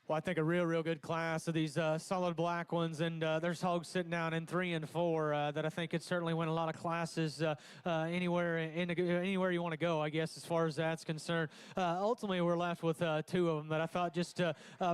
Well, I think a real good class of these solid black ones, and there's hogs sitting down in 3 and 4 that I think could certainly win a lot of classes anywhere anywhere you want to go, I guess, as far as that's concerned. Ultimately, we're left with 2 of them that I thought just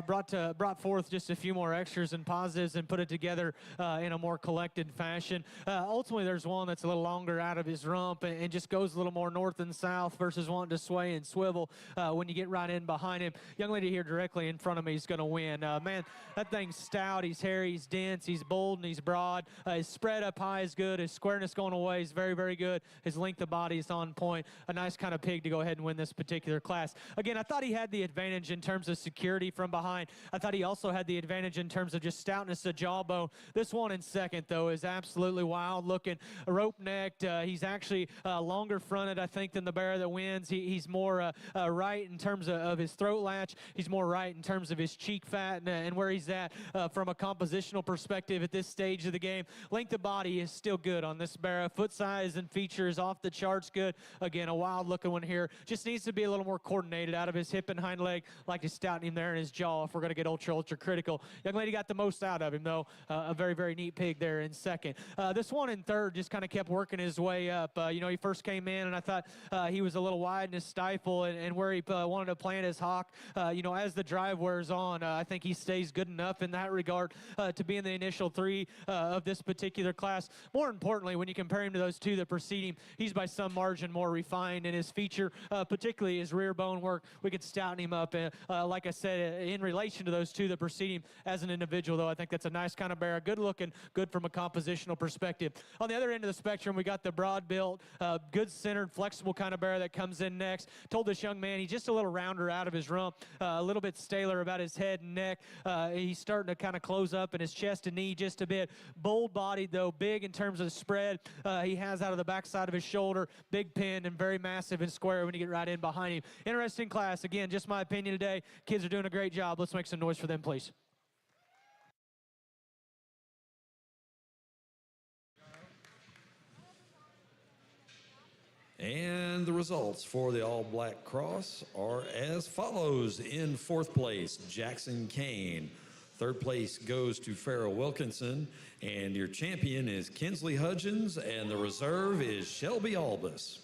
brought forth just a few more extras and positives and put it together in a more collected fashion. Ultimately, there's one that's a little longer out of his rump and just goes a little more north and south versus wanting to sway and swivel when you get right in behind him. Young lady here directly in front of me is going to win. Man, that thing's stout. He's hairy. He's dense. He's bold and he's broad. His spread up high is good. His squareness going away is very good. His length of body is on point. A nice kind of pig to go ahead and win this particular class. Again, I thought he had the advantage in terms of security from behind. I thought he also had the advantage in terms of just stoutness of jawbone. This one in second, though, is absolutely wild looking. Rope-necked. He's actually longer fronted, I think, than the bear that wins. He's more right in terms of his throat latch. He's more right in terms of his cheek fat and where he's at from a compositional perspective at this stage of the game. Length of body is still good on this bear. Foot size and features off the charts good. Again, a wild looking one here. Just needs to be a little more coordinated out of his hip and hind leg. Like to stouten him there in his jaw if we're going to get ultra critical. Young lady got the most out of him, though. A very neat pig there in second. This one in third just kind of kept working his way up. You know, he first came in and I thought he was a little wide in his stifle and where he wanted to plant his hock. You know, as the drive wears on, I think he stays good enough in that regard to be in the initial 3 of this particular class. More importantly, when you compare him to those 2 that precede him, he's by some margin more refined in his feature, particularly his rear bone work. We could stouten him up, like I said, in relation to those 2 that precede him as an individual, though. I think that's a nice kind of bear, good looking, good from a compositional perspective. On the other end of the spectrum, we got the broad-built, good centered, flexible kind of bear that comes in next. Told this young man he's just a little rounder out of his rump, a little bit staler about his head and neck. He's starting to kind of close up in his chest and knee just a bit. Bold-bodied, though, big in terms of the spread he has out of the backside of his shoulder, big pinned and very massive and square when you get right in behind him. Interesting class. Again, just my opinion today. Kids are doing a great job. Let's make some noise for them, please. And the results for the all-black cross are as follows. In 4th place, Jackson Kane. 3rd place goes to Farrell Wilkinson. And your champion is Kinsley Hudgens. And the reserve is Shelby Albus.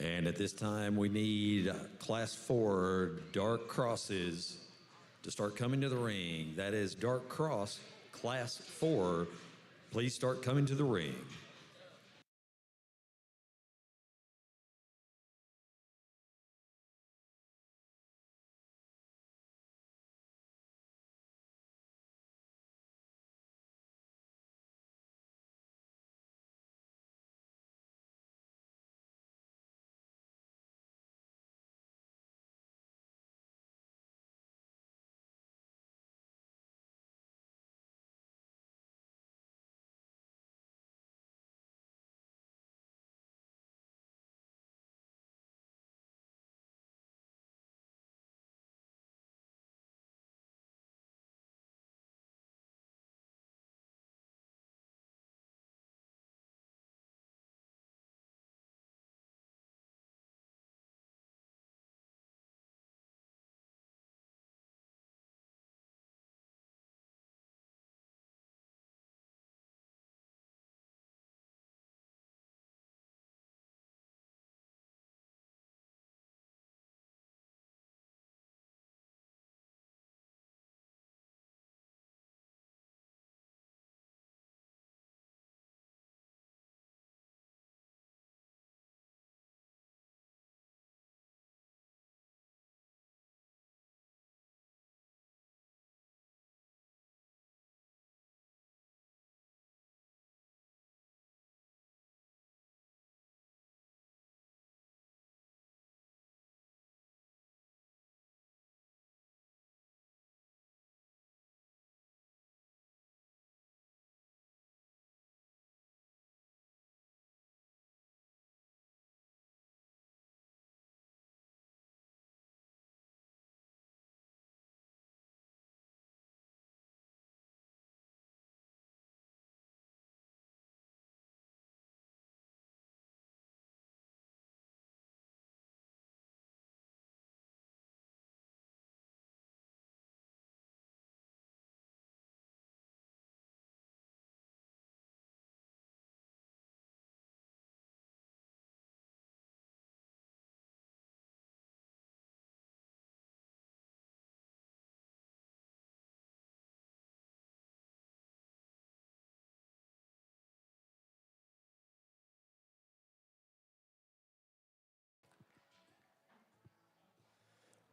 And at this time, we need Class 4 dark crosses to start coming to the ring. That is Dark Cross, Class 4. Please start coming to the ring.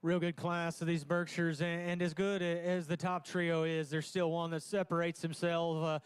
Real good class of these Berkshires, and as good as the top trio is, there's still one that separates himself,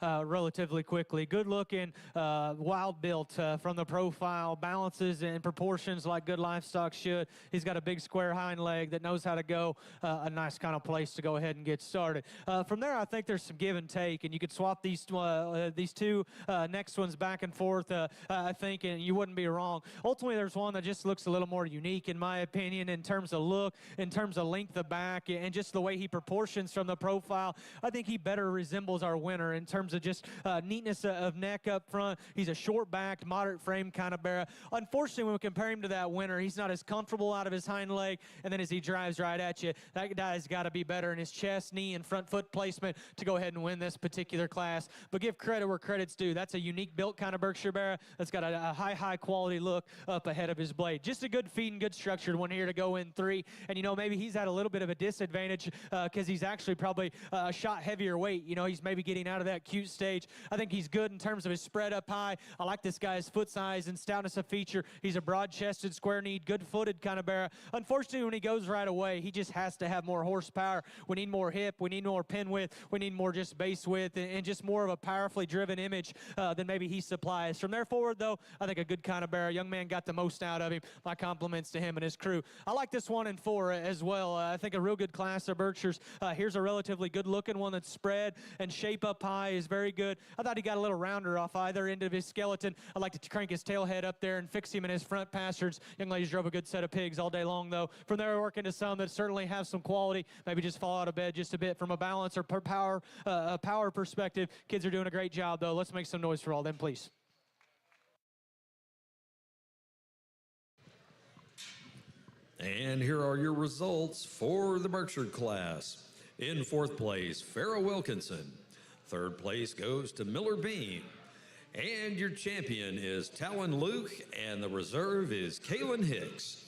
relatively quickly. Good looking, wild built from the profile, balances and proportions like good livestock should. He's got a big square hind leg that knows how to go, a nice kind of place to go ahead and get started. From there, I think there's some give and take, and you could swap these two next ones back and forth, I think, and you wouldn't be wrong. Ultimately, there's one that just looks a little more unique, in my opinion, in terms of look, in terms of length of back, and just the way he proportions from the profile. I think he better resembles our winner in terms of just neatness of neck up front. He's a short-backed, moderate frame kind of bear. Unfortunately, when we compare him to that winner, he's not as comfortable out of his hind leg, and then as he drives right at you, that guy's got to be better in his chest, knee, and front foot placement to go ahead and win this particular class. But give credit where credit's due. That's a unique built kind of Berkshire bear that's got a high quality look up ahead of his blade. Just a good feed and good structured one here to go in 3. And, you know, maybe he's had a little bit of a disadvantage because he's actually probably a shot heavier weight. You know, he's maybe getting out of that cute stage. I think he's good in terms of his spread up high. I like this guy's foot size and stoutness of feature. He's a broad-chested, square-kneed, good-footed kind of bear. Unfortunately, when he goes right away, he just has to have more horsepower. We need more hip. We need more pin width. We need more just base width and just more of a powerfully driven image than maybe he supplies. From there forward, though, I think a good kind of bear. A young man got the most out of him. My compliments to him and his crew. I like this 1 and 4 as well. I think a real good class of Berkshires. Here's a relatively good-looking one that's spread and shape up high is very good. I thought he got a little rounder off either end of his skeleton. I'd like to crank his tail head up there and fix him in his front pastures. Young ladies drove a good set of pigs all day long, though. From there, work into some that certainly have some quality. Maybe just fall out of bed just a bit from a balance or power perspective. Kids are doing a great job, though. Let's make some noise for all them, please. And here are your results for the Berkshire class. In 4th place, Farrah Wilkinson. 3rd place goes to Miller Bean. And your champion is Talon Luke, and the reserve is Kaylin Hicks.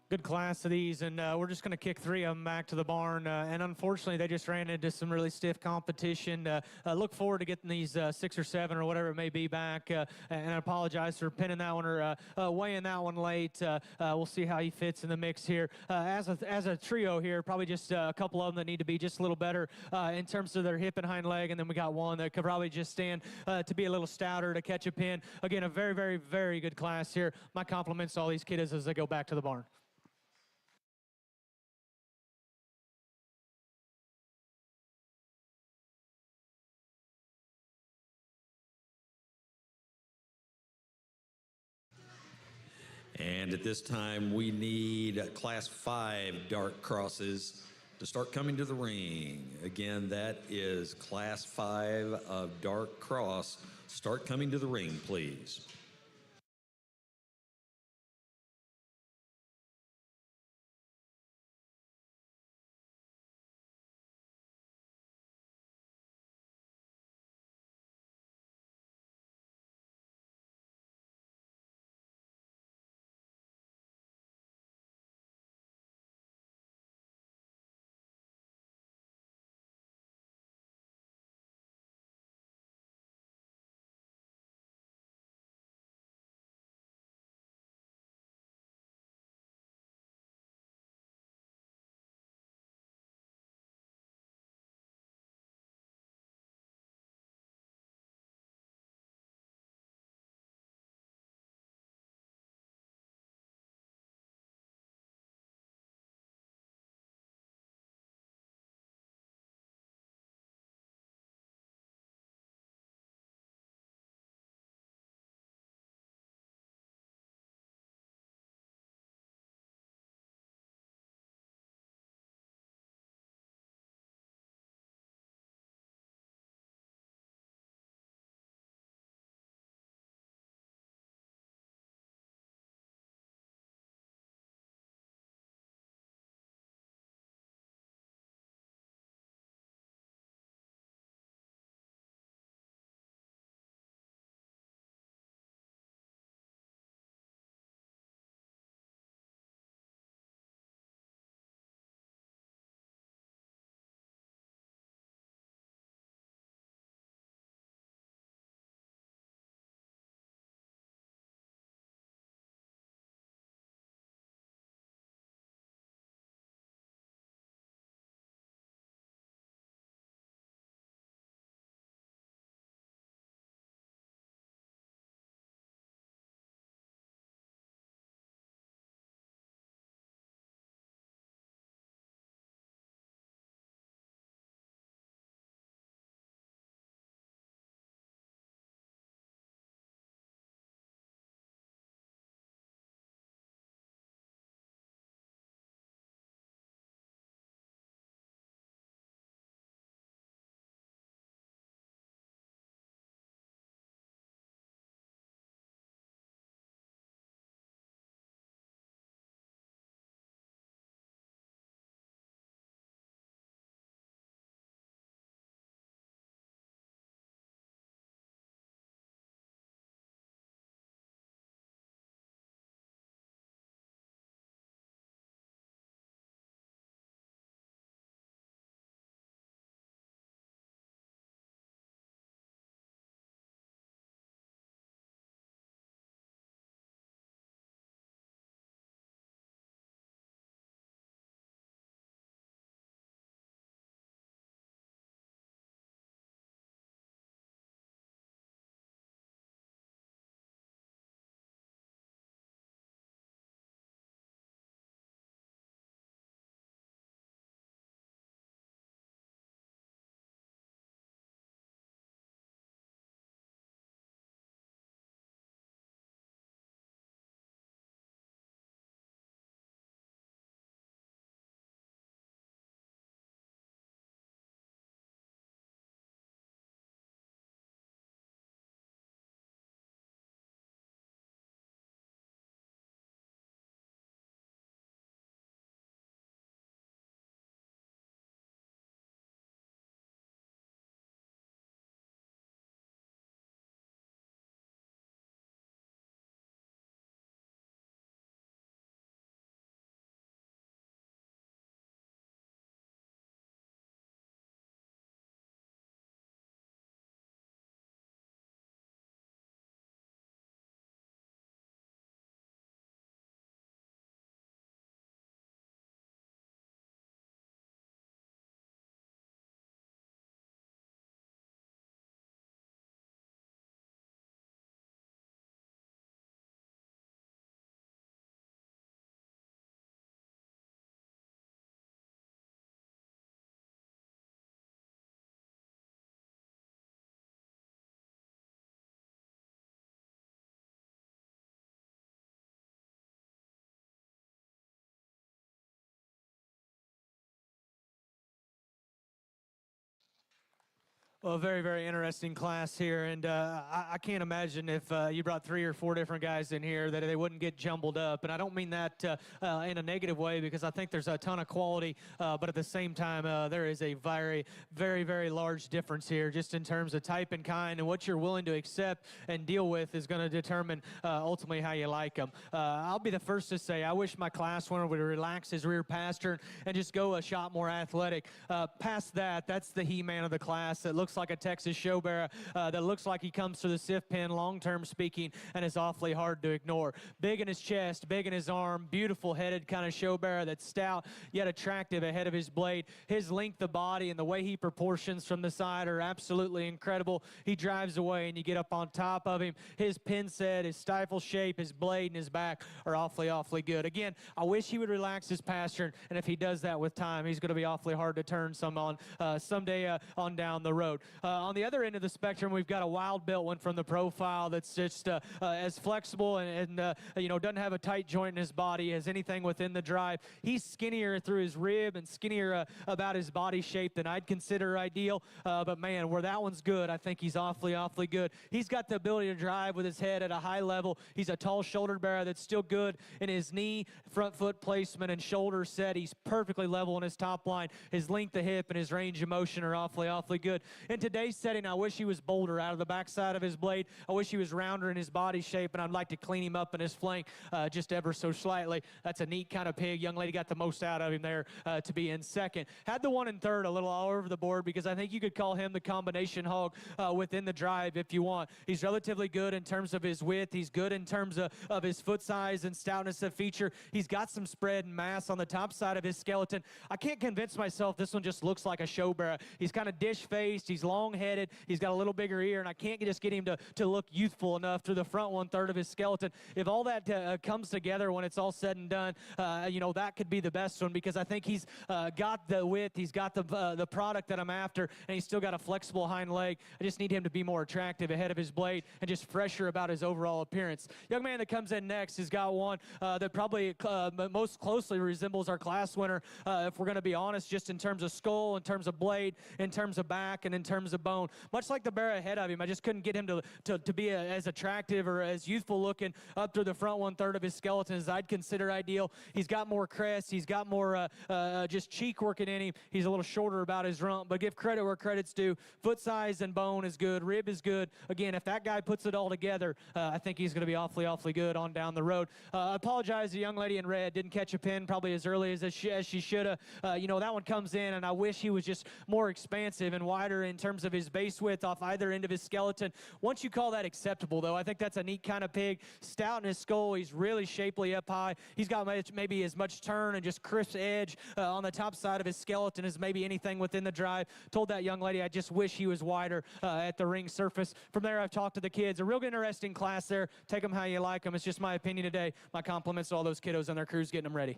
Good class of these, and we're just going to kick 3 of them back to the barn. And unfortunately, they just ran into some really stiff competition. Look forward to getting these 6 or 7 or whatever it may be back. And I apologize for pinning that one or weighing that one late. We'll see how he fits in the mix here. As a trio here, probably just a couple of them that need to be just a little better in terms of their hip and hind leg, and then we got one that could probably just stand to be a little stouter to catch a pin. Again, a very, very, very good class here. My compliments to all these kiddos as they go back to the barn. And at this time, we need Class 5 dark crosses to start coming to the ring. Again, that is Class 5 of dark cross. Start coming to the ring, please. Well, very, very interesting class here, and I can't imagine if you brought 3 or 4 different guys in here that they wouldn't get jumbled up. And I don't mean that in a negative way, because I think there's a ton of quality, but at the same time, there is a very, very, very large difference here, just in terms of type and kind, and what you're willing to accept and deal with is going to determine ultimately how you like them. I'll be the first to say I wish my class winner would relax his rear pastern and just go a shot more athletic. Past that, that's the he-man of the class. That looks like a Texas show bearer, that looks like he comes to the SIF pen, long-term speaking, and is awfully hard to ignore. Big in his chest, big in his arm, beautiful headed kind of show bearer that's stout yet attractive ahead of his blade. His length of body and the way he proportions from the side are absolutely incredible. He drives away and you get up on top of him. His pin set, his stifle shape, his blade, and his back are awfully, awfully good. Again, I wish he would relax his pastern, and if he does that with time, he's going to be awfully hard to turn someday on down the road. On the other end of the spectrum, we've got a wild built one from the profile that's just as flexible and doesn't have a tight joint in his body as anything within the drive. He's skinnier through his rib and skinnier about his body shape than I'd consider ideal. But man, where that one's good, I think he's awfully, awfully good. He's got the ability to drive with his head at a high level. He's a tall shoulder bearer that's still good in his knee, front foot placement, and shoulder set. He's perfectly level in his top line. His length of hip and his range of motion are awfully, awfully good. In today's setting, I wish he was bolder out of the backside of his blade. I wish he was rounder in his body shape, and I'd like to clean him up in his flank just ever so slightly. That's a neat kind of pig. Young lady got the most out of him there to be in second. Had the one in third a little all over the board, because I think you could call him the combination hog within the drive if you want. He's relatively good in terms of his width. He's good in terms of his foot size and stoutness of feature. He's got some spread and mass on the top side of his skeleton. I can't convince myself this one just looks like a show bearer. He's kind of dish-faced. He's long-headed. He's got a little bigger ear, and I can't just get him to look youthful enough through the front one-third of his skeleton. If all that comes together when it's all said and done, that could be the best one, because I think he's got the width, he's got the product that I'm after, and he's still got a flexible hind leg. I just need him to be more attractive ahead of his blade and just fresher about his overall appearance. Young man that comes in next has got one that probably most closely resembles our class winner, if we're going to be honest, just in terms of skull, in terms of blade, in terms of back, and in terms of bone. Much like the bear ahead of him, I just couldn't get him to be as attractive or as youthful looking up through the front one-third of his skeleton as I'd consider ideal. He's got more crest. He's got more just cheek working in him. He's a little shorter about his rump, but give credit where credit's due. Foot size and bone is good. Rib is good. Again, if that guy puts it all together, I think he's going to be awfully, awfully good on down the road. I apologize, the young lady in red didn't catch a pin probably as early as she should have. That one comes in, and I wish he was just more expansive and wider in terms of his base width off either end of his skeleton. Once you call that acceptable, though, I think that's a neat kind of pig. Stout in his skull. He's really shapely up high. He's got maybe as much turn and just crisp edge on the top side of his skeleton as maybe anything within the drive. Told that young lady I just wish he was wider at the ring surface. From there, I've talked to the kids. A real interesting class there. Take them how you like them. It's just my opinion today. My compliments to all those kiddos and their crews getting them ready.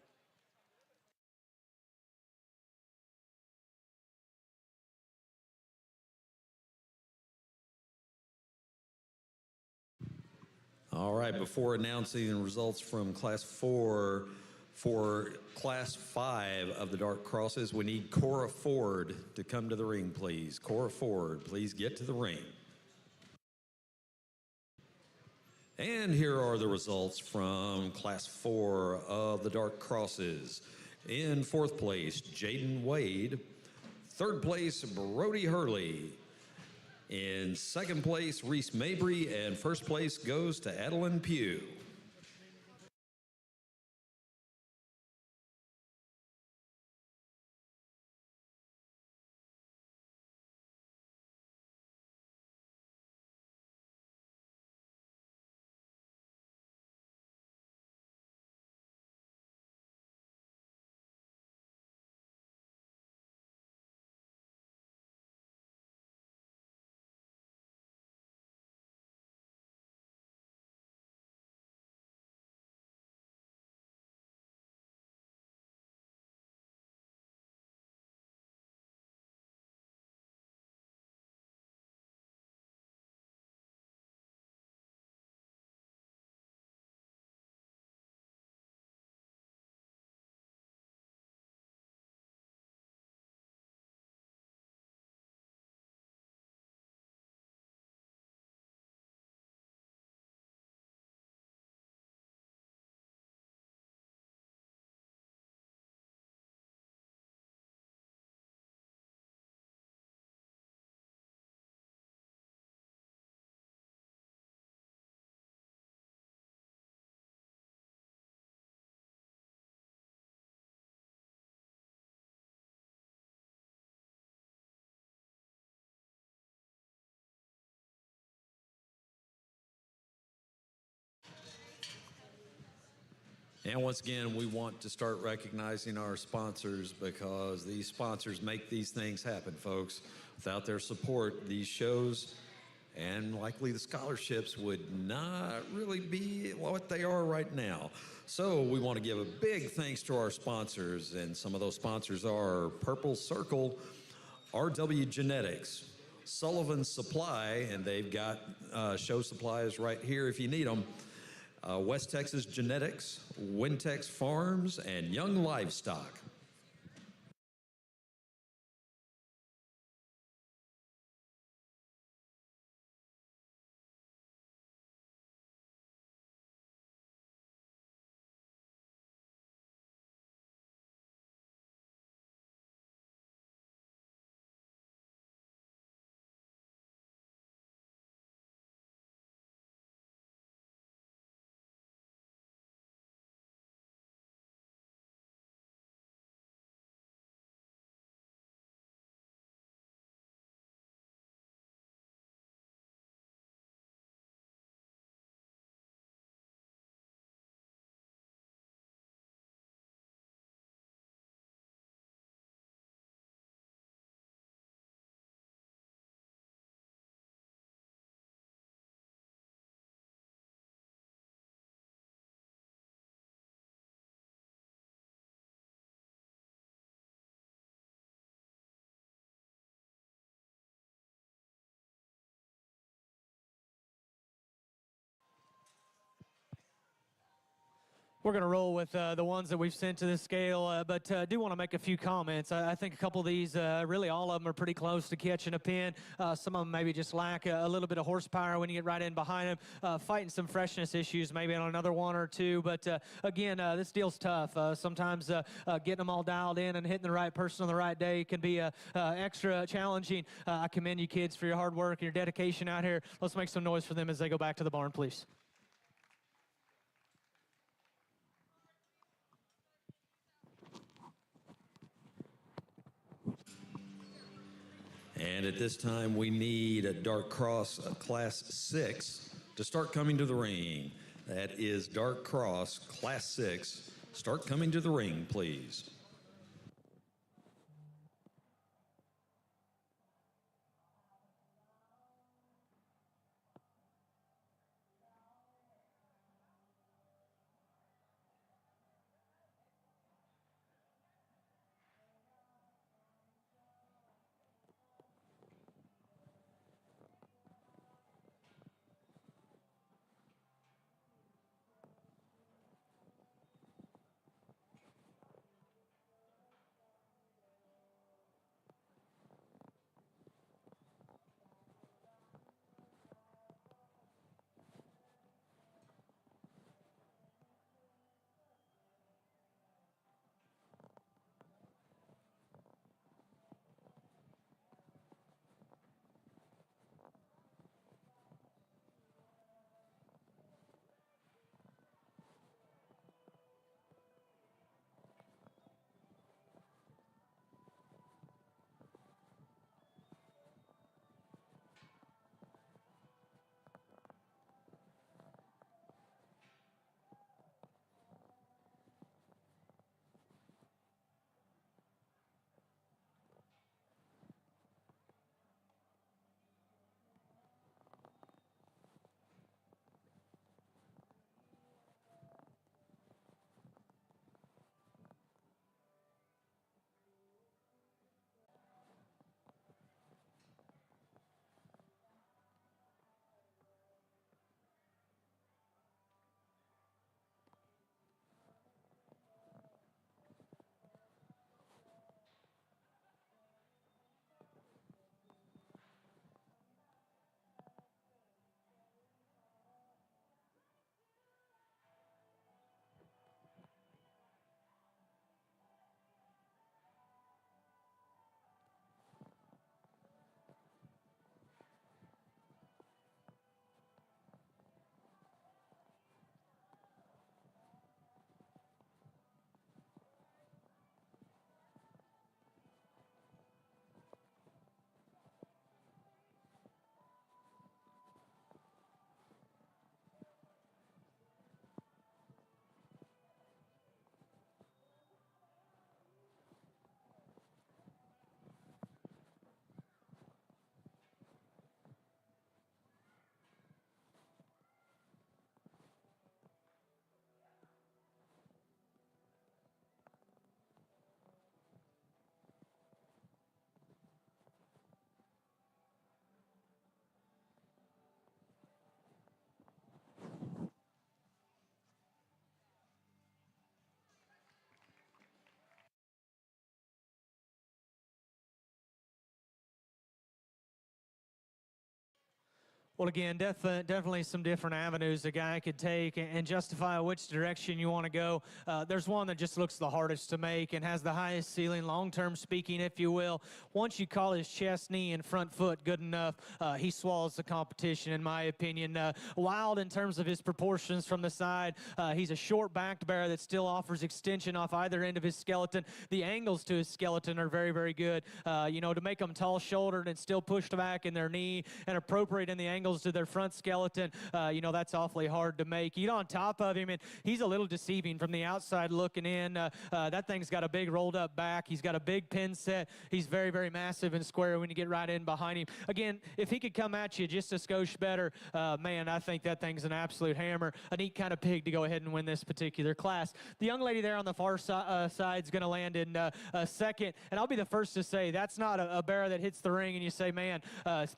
All right, before announcing the results from Class 4, for Class 5 of the Dark Crosses, we need Cora Ford to come to the ring, please. Cora Ford, please get to the ring. And here are the results from Class 4 of the Dark Crosses. In fourth place, Jaden Wade. Third place, Brody Hurley. In second place, Reese Mabry, and first place goes to Adeline Pugh. And once again, we want to start recognizing our sponsors because these sponsors make these things happen, folks. Without their support, these shows and likely the scholarships would not really be what they are right now. So we want to give a big thanks to our sponsors, and some of those sponsors are Purple Circle, RW Genetics, Sullivan Supply, and they've got show supplies right here if you need them, West Texas Genetics, Wintex Farms, and Young Livestock. We're going to roll with the ones that we've sent to the scale, but do want to make a few comments. I think a couple of these, really all of them are pretty close to catching a pin. Some of them maybe just lack a little bit of horsepower when you get right in behind them, fighting some freshness issues maybe on another one or two. But again, this deal's tough. Sometimes getting them all dialed in and hitting the right person on the right day can be extra challenging. I commend you kids for your hard work and your dedication out here. Let's make some noise for them as they go back to the barn, please. And at this time, we need a Dark Cross Class 6 to start coming to the ring. That is Dark Cross Class 6. Start coming to the ring, please. Well, again, definitely some different avenues a guy could take and justify which direction you want to go. There's one that just looks the hardest to make and has the highest ceiling, long-term speaking, if you will. Once you call his chest, knee, and front foot good enough, he swallows the competition, in my opinion. Wild in terms of his proportions from the side. He's a short-backed bear that still offers extension off either end of his skeleton. The angles to his skeleton are very, very good. To make them tall-shouldered and still pushed back in their knee and appropriate in the angles to their front skeleton, that's awfully hard to make. On top of him, and he's a little deceiving from the outside looking in. That thing's got a big rolled up back. He's got a big pin set. He's very, very massive and square when you get right in behind him. Again, if he could come at you just a skosh better, man, I think that thing's an absolute hammer. A neat kind of pig to go ahead and win this particular class. The young lady there on the far side is going to land in second, and I'll be the first to say that's not a bear that hits the ring and you say, man,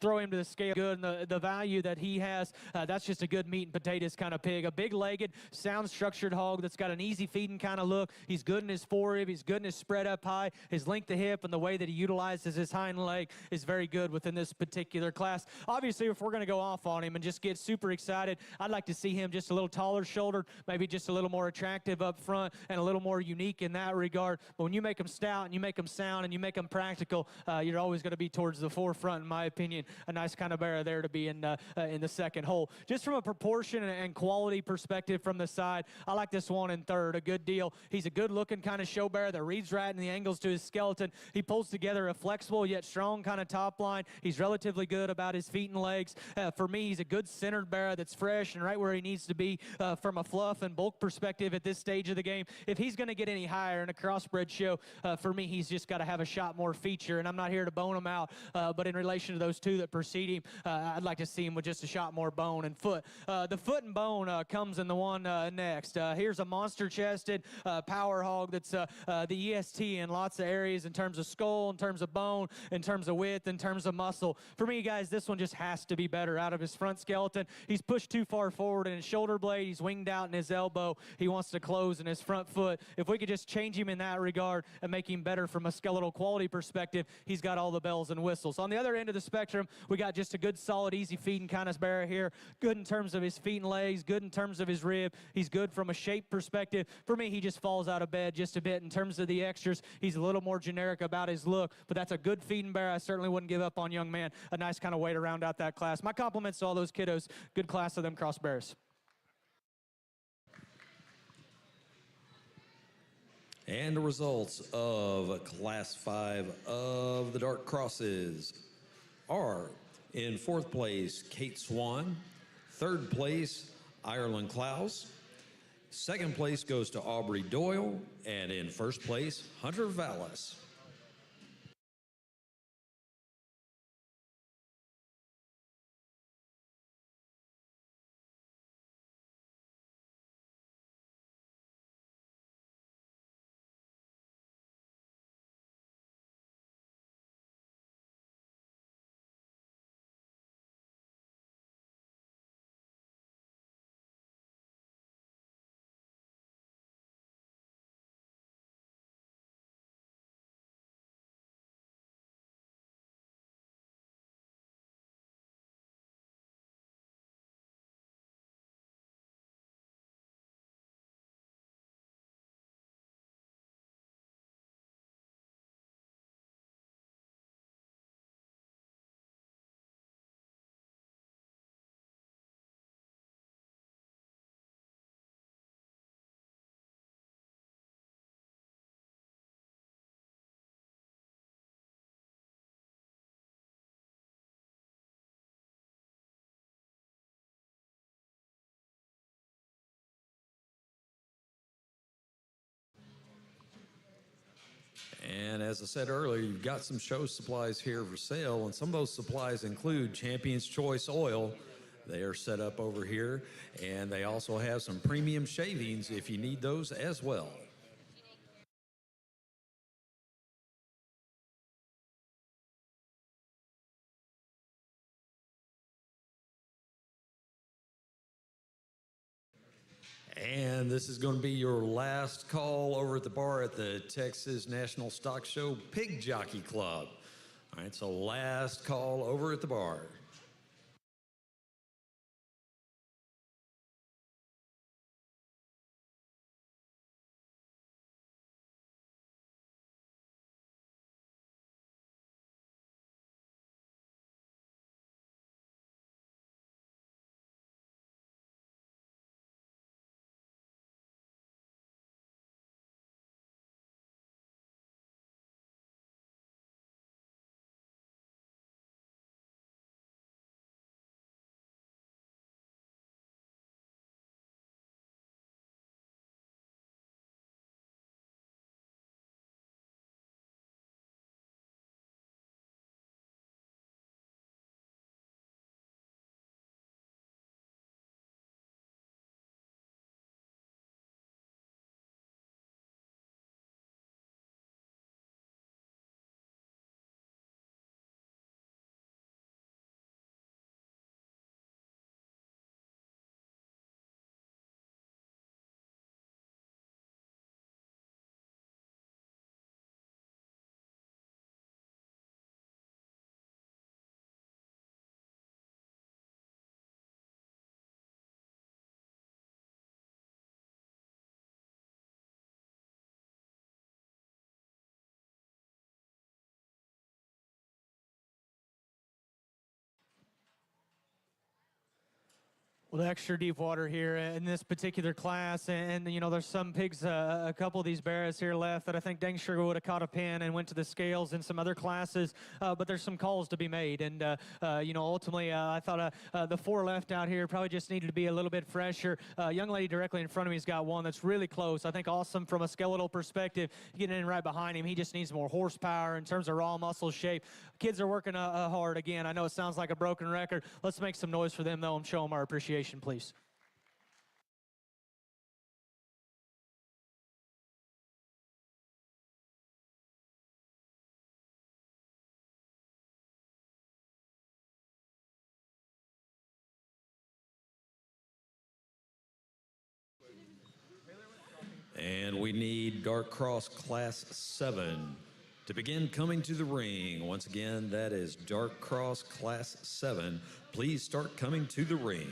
throw him to the scale good, and the value that he has, that's just a good meat and potatoes kind of pig. A big-legged, sound-structured hog that's got an easy feeding kind of look. He's good in his forerib. He's good in his spread up high. His length of hip and the way that he utilizes his hind leg is very good within this particular class. Obviously, if we're going to go off on him and just get super excited, I'd like to see him just a little taller shouldered, maybe just a little more attractive up front and a little more unique in that regard. But when you make him stout and you make him sound and you make him practical, you're always going to be towards the forefront, in my opinion. A nice kind of bear there to be in the second hole. Just from a proportion and quality perspective from the side, I like this one in third, a good deal. He's a good-looking kind of show bear that reads right in the angles to his skeleton. He pulls together a flexible yet strong kind of top line. He's relatively good about his feet and legs. For me, he's a good centered bear that's fresh and right where he needs to be from a fluff and bulk perspective at this stage of the game. If he's going to get any higher in a crossbred show, for me, he's just got to have a shot more feature, and I'm not here to bone him out, but in relation to those two that precede him, I'd like to see him with just a shot more bone and foot. The foot and bone comes in the one next. Here's a monster-chested power hog that's the EST in lots of areas in terms of skull, in terms of bone, in terms of width, in terms of muscle. For me, guys, this one just has to be better out of his front skeleton. He's pushed too far forward in his shoulder blade. He's winged out in his elbow. He wants to close in his front foot. If we could just change him in that regard and make him better from a skeletal quality perspective, he's got all the bells and whistles. On the other end of the spectrum, we got just a good, solid, easy feeding kind of bear here. Good in terms of his feet and legs, good in terms of his rib. He's good from a shape perspective. For me, he just falls out of bed just a bit in terms of the extras. He's a little more generic about his look, but that's a good feeding bear. I certainly wouldn't give up on young man. A nice kind of way to round out that class. My compliments to all those kiddos. Good class of them cross bears. And the results of Class 5 of the Dark Crosses are: in fourth place, Kate Swan. Third place, Ireland Klaus. Second place goes to Aubrey Doyle. And in first place, Hunter Vallis. And as I said earlier, you've got some show supplies here for sale, and some of those supplies include Champion's Choice Oil. They are set up over here, and they also have some premium shavings if you need those as well. And this is going to be your last call over at the bar at the Texas National Stock Show Pig Jockey Club. All right, so last call over at the bar. Well, the extra deep water here in this particular class, and you know, there's some pigs, a couple of these Barrows here left that I think dang sure would have caught a pin and went to the scales in some other classes, but there's some calls to be made, and you know, ultimately, I thought the 4 left out here probably just needed to be a little bit fresher. Young lady directly in front of me has got one that's really close. I think awesome from a skeletal perspective. Getting in right behind him, he just needs more horsepower in terms of raw muscle shape. Kids are working hard again. I know it sounds like a broken record. Let's make some noise for them though and show them our appreciation. Please. And we need Dark Cross Class 7 to begin coming to the ring. Once again, that is Dark Cross Class 7. Please start coming to the ring.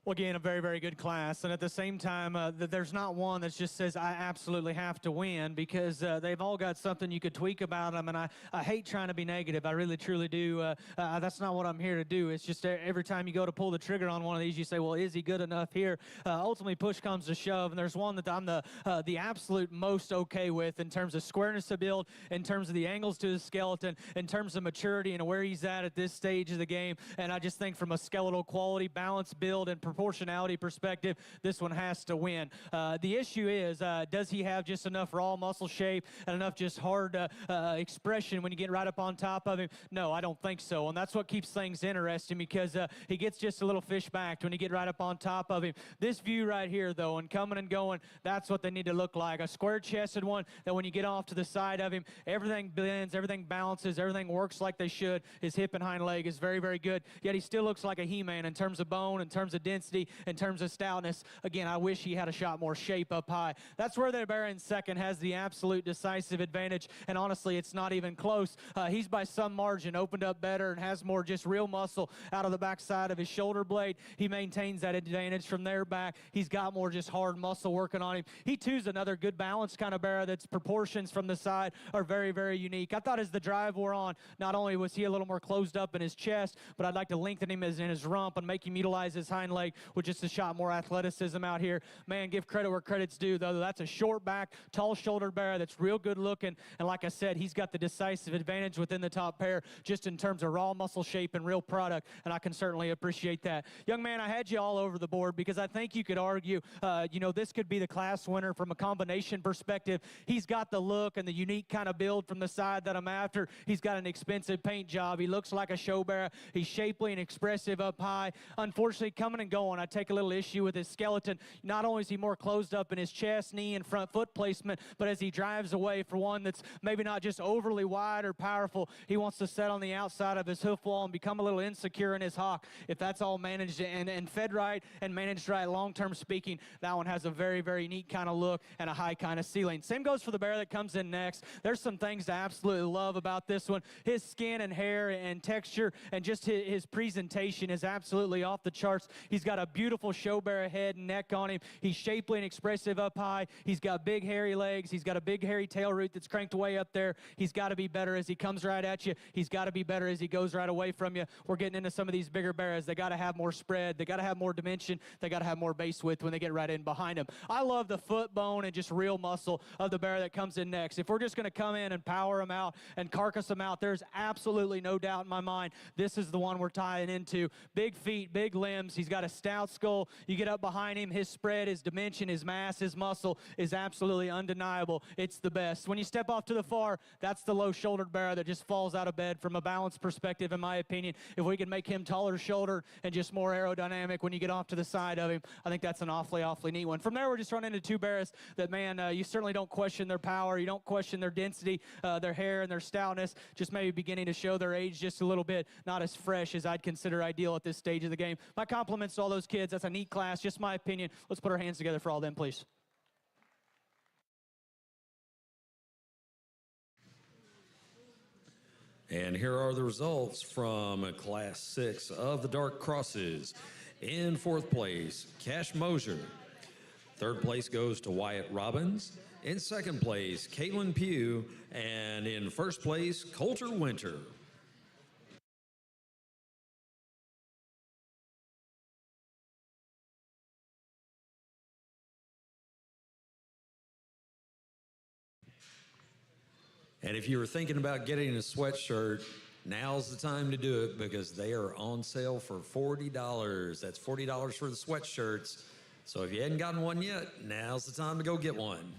Well, again, a very, very good class. And at the same time, there's not one that just says, I absolutely have to win, because they've all got something you could tweak about them. And I hate trying to be negative. I really, truly do. That's not what I'm here to do. It's just every time you go to pull the trigger on one of these, you say, well, is he good enough here? Ultimately, push comes to shove. And there's one that I'm the absolute most okay with in terms of squareness of build, in terms of the angles to his skeleton, in terms of maturity and where he's at this stage of the game. And I just think from a skeletal quality, balance, build, and proportionality perspective, this one has to win. The issue is, does he have just enough raw muscle shape and enough just hard expression when you get right up on top of him? No, I don't think so. And that's what keeps things interesting, because he gets just a little fish backed when you get right up on top of him. This view right here, though, and coming and going, that's what they need to look like. A square-chested one that when you get off to the side of him, everything blends, everything balances, everything works like they should. His hip and hind leg is very, very good, yet he still looks like a He-Man in terms of bone, in terms of density, in terms of stoutness. Again, I wish he had a shot more shape up high. That's where the bear in second has the absolute decisive advantage, and honestly, it's not even close. He's by some margin opened up better and has more just real muscle out of the backside of his shoulder blade. He maintains that advantage from there back. He's got more just hard muscle working on him. He too's another good balanced kind of bear that's proportions from the side are very, very unique. I thought as the drive wore on, not only was he a little more closed up in his chest, but I'd like to lengthen him in his rump and make him utilize his hind leg with just a shot more athleticism out here. Man, give credit where credit's due, though. That's a short back, tall shouldered bear that's real good looking. And like I said, he's got the decisive advantage within the top pair just in terms of raw muscle shape and real product. And I can certainly appreciate that. Young man, I had you all over the board because I think you could argue, this could be the class winner from a combination perspective. He's got the look and the unique kind of build from the side that I'm after. He's got an expensive paint job. He looks like a show bear. He's shapely and expressive up high. Unfortunately, coming and going, I take a little issue with his skeleton. Not only is he more closed up in his chest, knee, and front foot placement, but as he drives away for one that's maybe not just overly wide or powerful, he wants to set on the outside of his hoof wall and become a little insecure in his hock. If that's all managed and fed right and managed right, long-term speaking, that one has a very, very neat kind of look and a high kind of ceiling. Same goes for the bear that comes in next. There's some things to absolutely love about this one. His skin and hair and texture and just his presentation is absolutely off the charts. He's got a beautiful show bear head and neck on him. He's shapely and expressive up high. He's got big hairy legs. He's got a big hairy tail root that's cranked way up there. He's got to be better as he comes right at you. He's got to be better as he goes right away from you. We're getting into some of these bigger bears. They got to have more spread. They got to have more dimension. They got to have more base width when they get right in behind him. I love the foot bone and just real muscle of the bear that comes in next. If we're just going to come in and power him out and carcass him out, there's absolutely no doubt in my mind this is the one we're tying into. Big feet, big limbs. He's got a stout skull. You get up behind him, his spread, his dimension, his mass, his muscle is absolutely undeniable. It's the best. When you step off to the far, that's the low-shouldered bear that just falls out of bed from a balance perspective, in my opinion. If we can make him taller shouldered and just more aerodynamic when you get off to the side of him, I think that's an awfully neat one. From there, we're just running into two bears that, man, you certainly don't question their power. You don't question their density, their hair, and their stoutness. Just maybe beginning to show their age just a little bit. Not as fresh as I'd consider ideal at this stage of the game. My compliments to all those kids. That's a neat class. Just my opinion. Let's put our hands together for all them, please. And here are the results from Class 6 of the Dark Crosses. In fourth place, Cash Mosier. Third place goes to Wyatt Robbins. In second place, Caitlin Pugh. And in first place, Coulter Winter. And if you were thinking about getting a sweatshirt, now's the time to do it because they are on sale for $40. That's $40 for the sweatshirts. So if you hadn't gotten one yet, now's the time to go get one.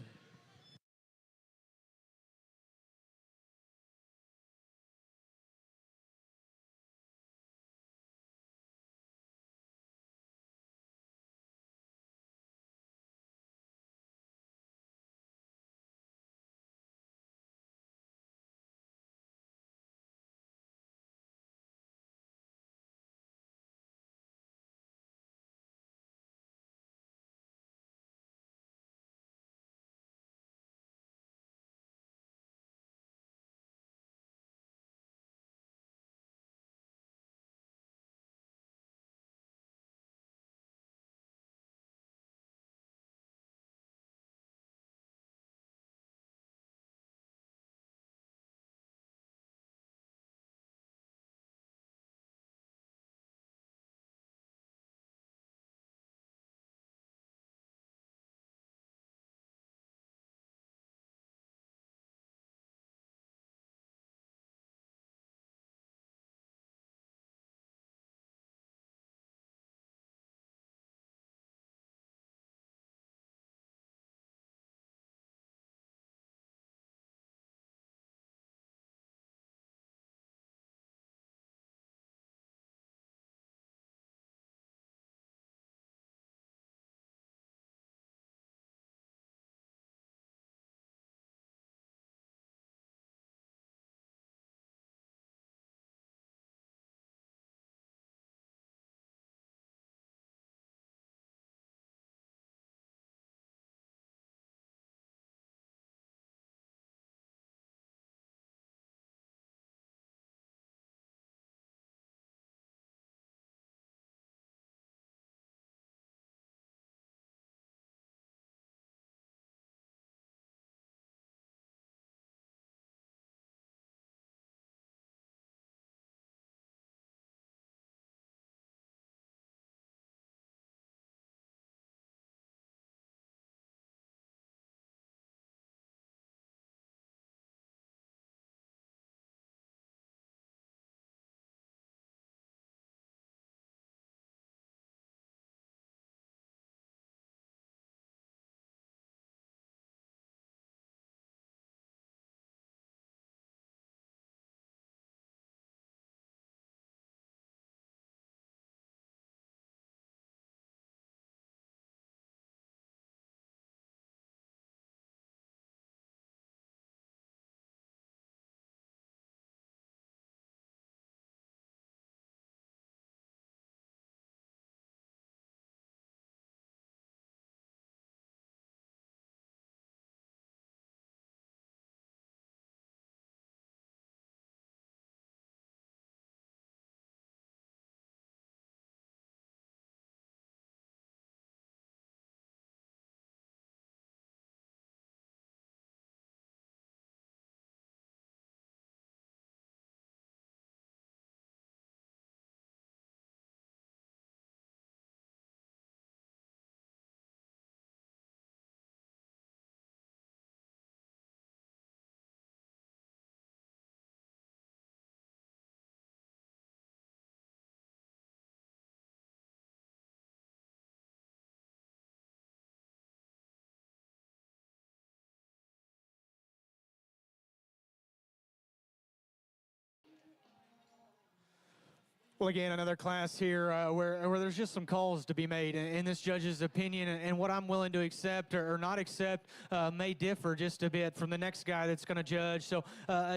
Well, again, another class here where there's just some calls to be made in this judge's opinion, and what I'm willing to accept or not accept may differ just a bit from the next guy that's going to judge. So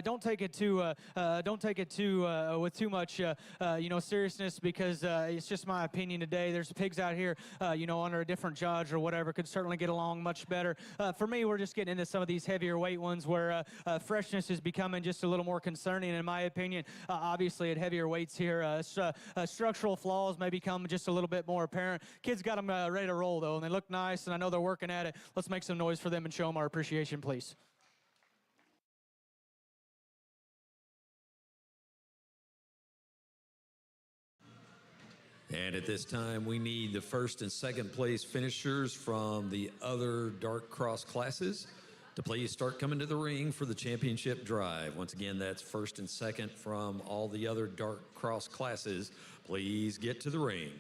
don't take it too with too much seriousness, because it's just my opinion today. There's pigs out here under a different judge or whatever could certainly get along much better. For me, we're just getting into some of these heavier weight ones where freshness is becoming just a little more concerning, in my opinion. Obviously, at heavier weights here. Structural flaws may become just a little bit more apparent. Kids got them ready to roll, though, and they look nice, and I know they're working at it. Let's make some noise for them and show them our appreciation, please. And at this time, we need the first and second place finishers from the other dark cross classes to please start coming to the ring for the championship drive. Once again, that's first and second from all the other dark cross classes. Please get to the ring.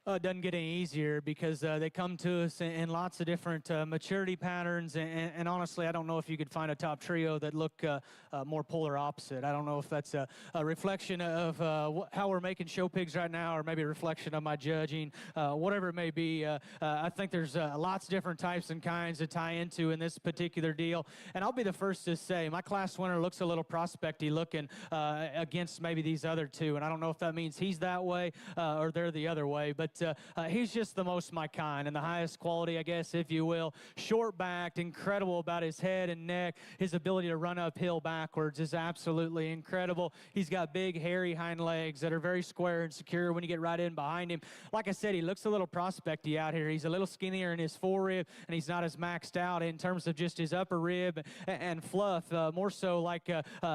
It doesn't get any easier because they come to us in lots of different maturity patterns. And honestly, I don't know if you could find a top trio that look more polar opposite. I don't know if that's a reflection of how we're making show pigs right now, or maybe a reflection of my judging, whatever it may be. I think there's lots of different types and kinds to tie into in this particular deal. And I'll be the first to say my class winner looks a little prospecty looking against maybe these other two. And I don't know if that means he's that way or they're the other way. But he's just the most my kind and the highest quality, I guess, if you will. Short-backed, incredible about his head and neck. His ability to run uphill backwards is absolutely incredible. He's got big, hairy hind legs that are very square and secure when you get right in behind him. Like I said, he looks a little prospecty out here. He's a little skinnier in his forerib, and he's not as maxed out in terms of just his upper rib and fluff, more so like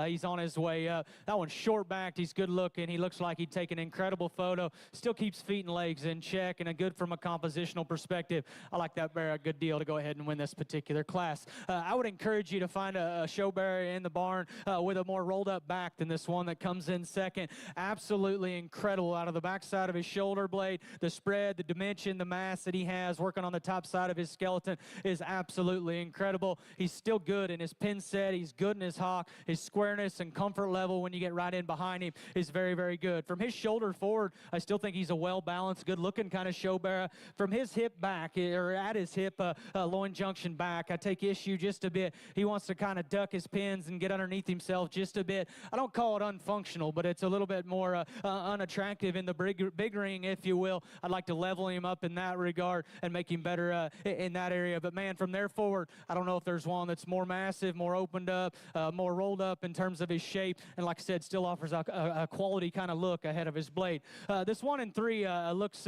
he's on his way up. That one's short-backed. He's good-looking. He looks like he'd take an incredible photo. Still keeps feet and legs in check, and a good from a compositional perspective. I like that bear a good deal to go ahead and win this particular class. I would encourage you to find a show bear in the barn with a more rolled up back than this one that comes in second. Absolutely incredible out of the backside of his shoulder blade. The spread, the dimension, the mass that he has working on the top side of his skeleton is absolutely incredible. He's still good in his pin set. He's good in his hock. His squareness and comfort level when you get right in behind him is very, very good. From his shoulder forward, I still think he's a well-balanced, good-looking kind of show bear. From his hip back, or at his hip, loin junction back, I take issue just a bit. He wants to kind of duck his pins and get underneath himself just a bit. I don't call it unfunctional, but it's a little bit more unattractive in the big ring, if you will. I'd like to level him up in that regard and make him better in that area. But, man, from there forward, I don't know if there's one that's more massive, more opened up, more rolled up in terms of his shape, and like I said, still offers a quality kind of look ahead of his blade. This 1 and 3 looks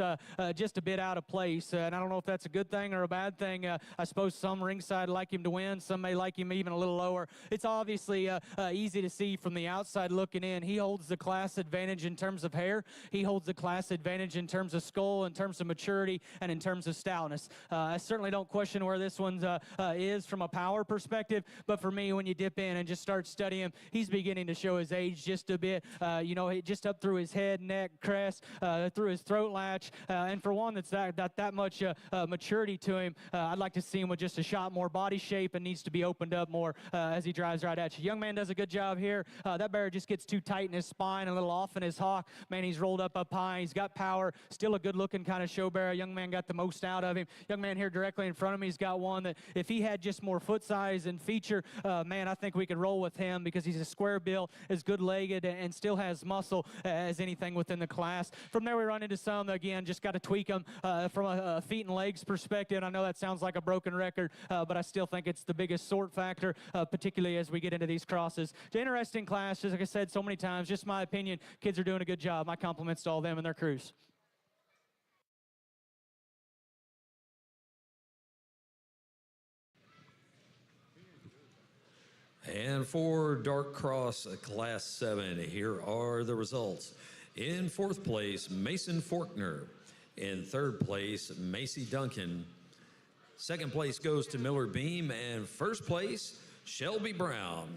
just a bit out of place, and I don't know if that's a good thing or a bad thing. I suppose some ringside like him to win. Some may like him even a little lower. It's obviously easy to see from the outside looking in. He holds the class advantage in terms of hair. He holds the class advantage in terms of skull, in terms of maturity, and in terms of stoutness. I certainly don't question where this one is from a power perspective, but for me, when you dip in and just start studying him, he's beginning to show his age just a bit, just up through his head, neck, crest, through his throat latch, and for one that's that much maturity to him, I'd like to see him with just a shot more body shape and needs to be opened up more as he drives right at you. Young man does a good job here. That bear just gets too tight in his spine, a little off in his hock. Man, he's rolled up high. He's got power. Still a good-looking kind of show bear. Young man got the most out of him. Young man here directly in front of me, he's got one that if he had just more foot size and feature, man, I think we could roll with him because he's a square built, is good-legged, and still has muscle as anything within the class. From there, we run into some that, again, just got to tweak them from a feet and legs perspective. I know that sounds like a broken record, but I still think it's the biggest sort factor, particularly as we get into these crosses. It's an interesting class, just like I said so many times, just my opinion. Kids are doing a good job. My compliments to all them and their crews. And for Dark Cross Class 7, here are the results. In fourth place, Mason Forkner. In third place, Macy Duncan. Second place goes to Miller Beam, and first place, Shelby Brown.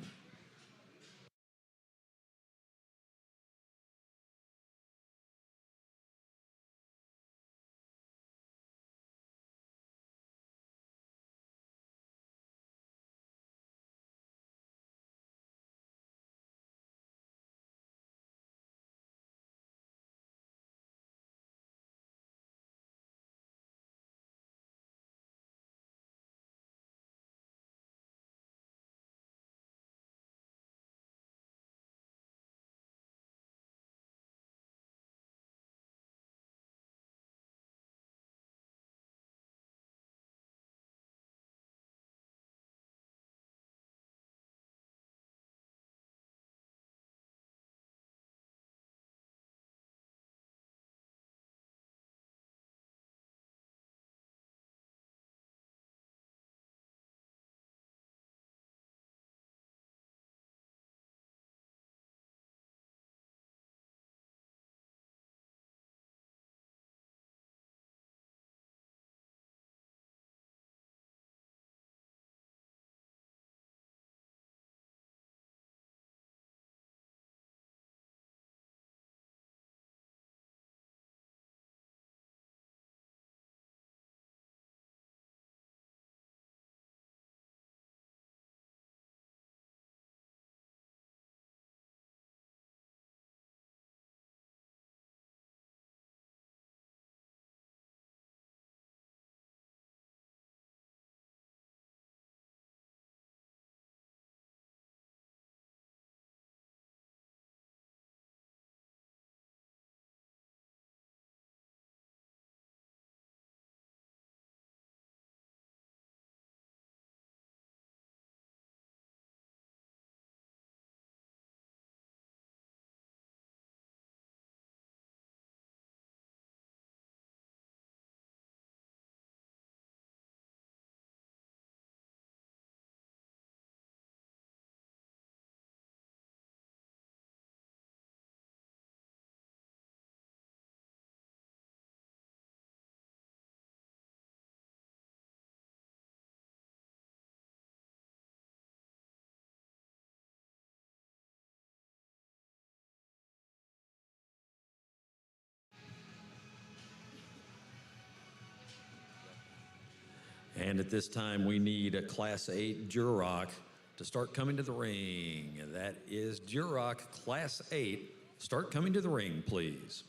And at this time, we need a Class 8 Duroc to start coming to the ring. That is Duroc Class 8. Start coming to the ring, please.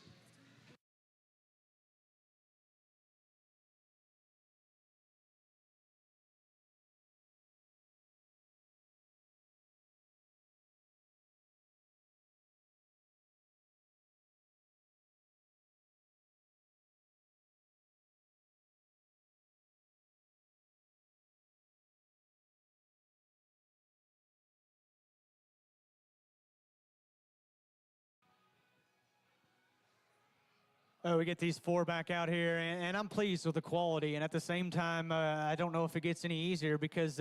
We get these four back out here, and I'm pleased with the quality. And at the same time, I don't know if it gets any easier because,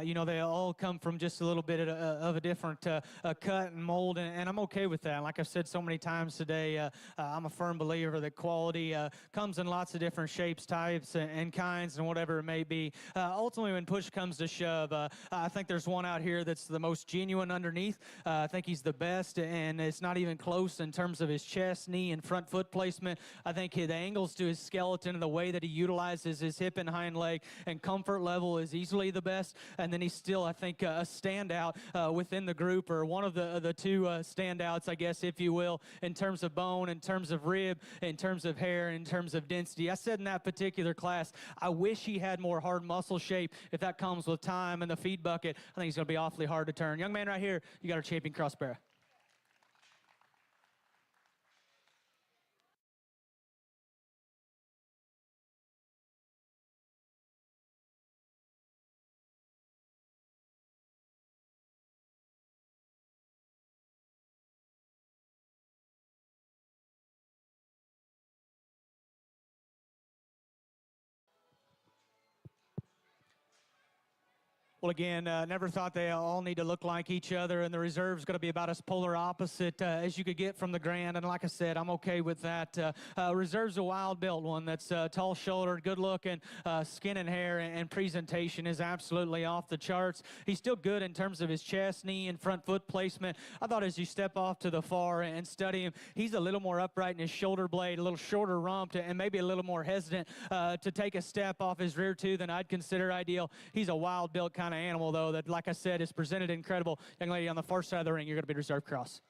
you know, they all come from just a little bit of a different cut and mold, and I'm okay with that. Like I've said so many times today, I'm a firm believer that quality comes in lots of different shapes, types, and kinds, and whatever it may be. Ultimately, when push comes to shove, I think there's one out here that's the most genuine underneath. I think he's the best, and it's not even close in terms of his chest, knee, and front foot placement. I think the angles to his skeleton and the way that he utilizes his hip and hind leg and comfort level is easily the best. And then he's still, I think, a standout within the group, or one of the two standouts, I guess, if you will, in terms of bone, in terms of rib, in terms of hair, in terms of density. I said in that particular class, I wish he had more hard muscle shape. If that comes with time and the feed bucket, I think he's going to be awfully hard to turn. Young man right here, you got our champion crossbarrow. Well, again, never thought they all need to look like each other, and the reserve's going to be about as polar opposite as you could get from the grand. And like I said, I'm okay with that. Reserve's a wild-built one that's tall-shouldered, good-looking, skin and hair, and presentation is absolutely off the charts. He's still good in terms of his chest, knee, and front foot placement. I thought as you step off to the far and study him, he's a little more upright in his shoulder blade, a little shorter rumped, and maybe a little more hesitant to take a step off his rear tooth than I'd consider ideal. He's a wild-built kind of animal, though, that, like I said, is presented incredible. Young lady on the far side of the ring, you're going to be reserve cross.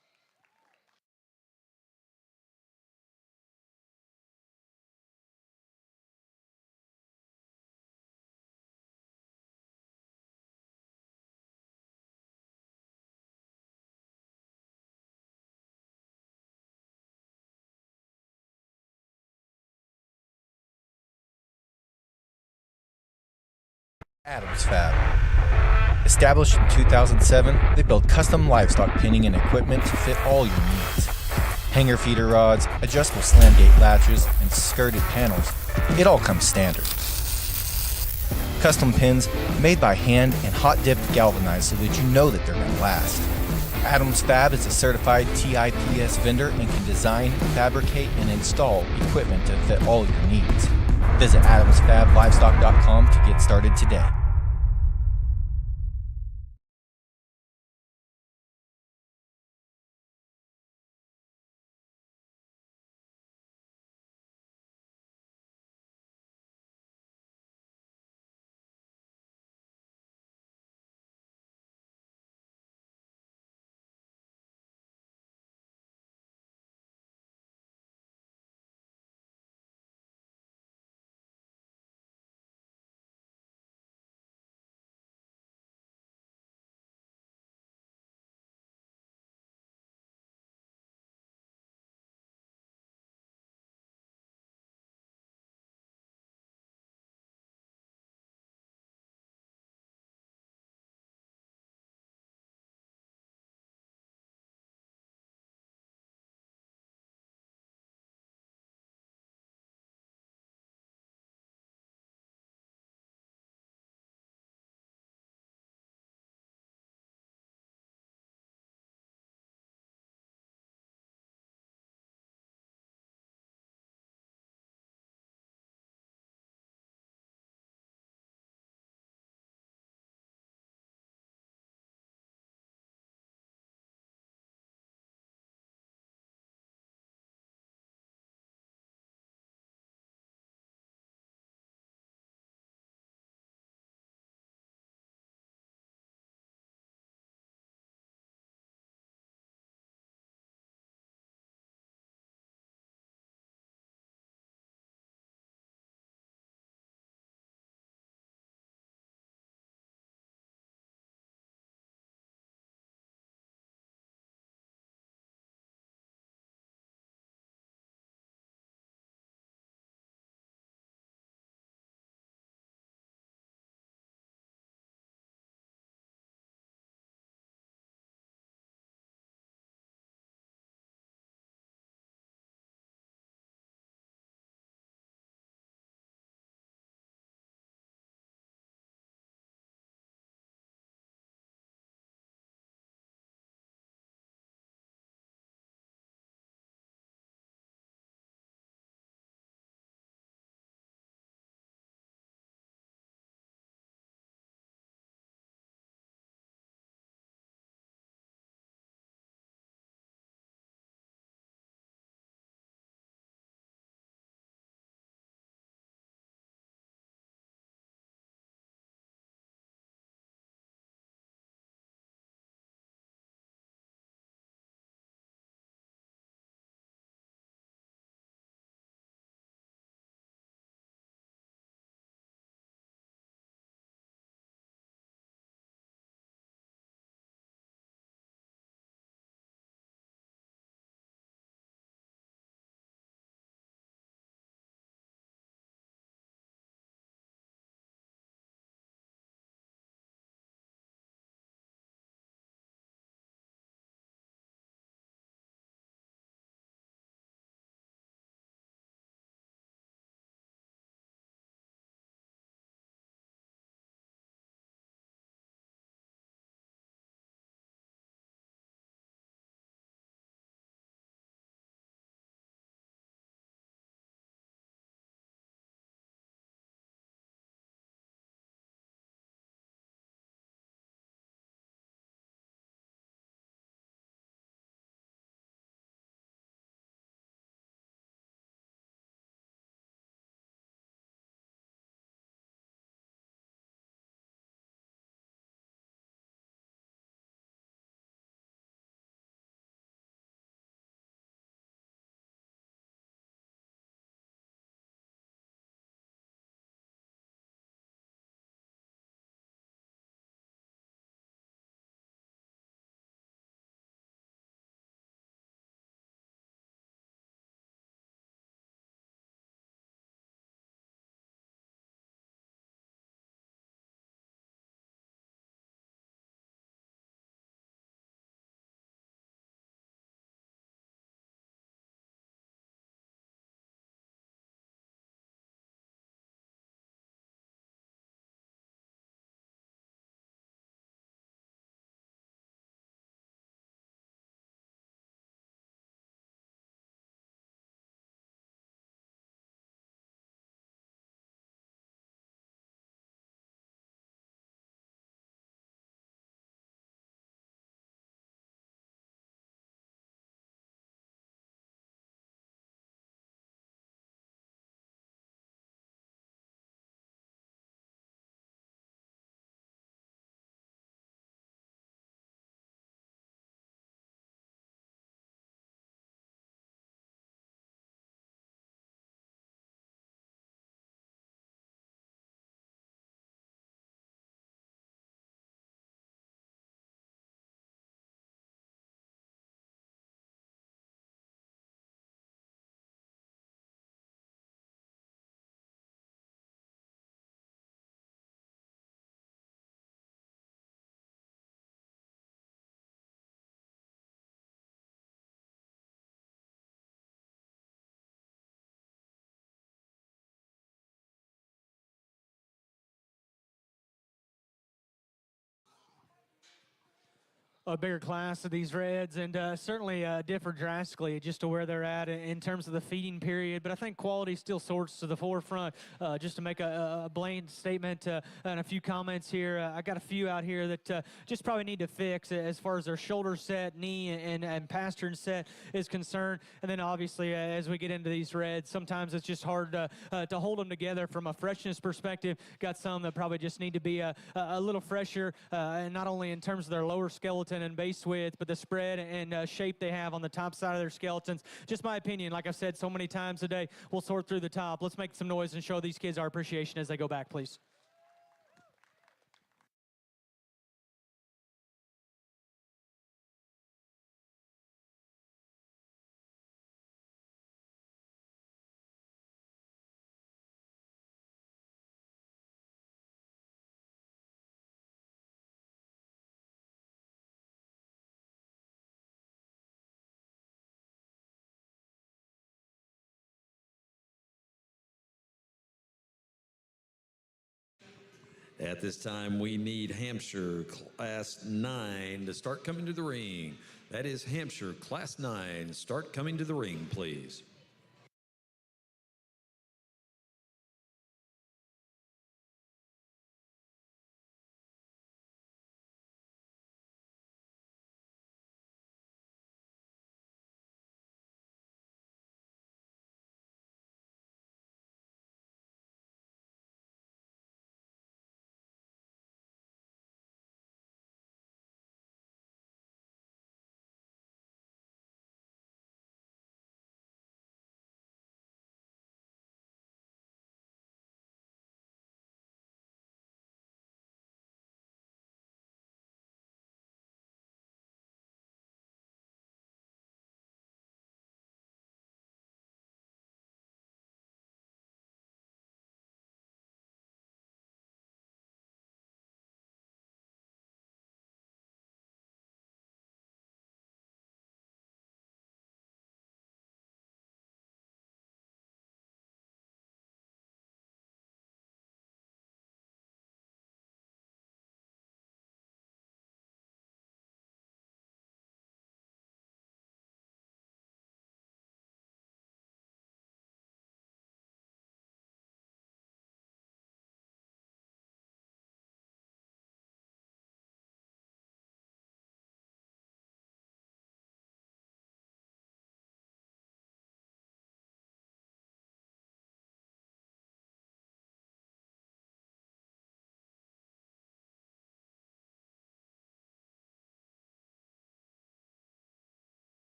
Adams Fab. Established in 2007, they build custom livestock pinning and equipment to fit all your needs. Hanger feeder rods, adjustable slam gate latches, and skirted panels. It all comes standard. Custom pins made by hand and hot dipped galvanized so that you know that they're going to last. Adams Fab is a certified TIPS vendor and can design, fabricate, and install equipment to fit all your needs. Visit adamsfablivestock.com to get started today. a bigger class of these reds, and certainly differ drastically just to where they're at in terms of the feeding period. But I think quality still sorts to the forefront. Just to make a blatant statement and a few comments here, I got a few out here that just probably need to fix as far as their shoulder set, knee, and pastern set is concerned. And then obviously as we get into these reds, sometimes it's just hard to hold them together from a freshness perspective. Got some that probably just need to be a little fresher, and not only in terms of their lower skeleton and base width, but the spread and shape they have on the top side of their skeletons. Just my opinion. Like I've said so many times today, we'll sort through the top. Let's make some noise and show these kids our appreciation as they go back, please. At this time, we need Hampshire Class 9 to start coming to the ring. That is Hampshire Class 9. Start coming to the ring, please.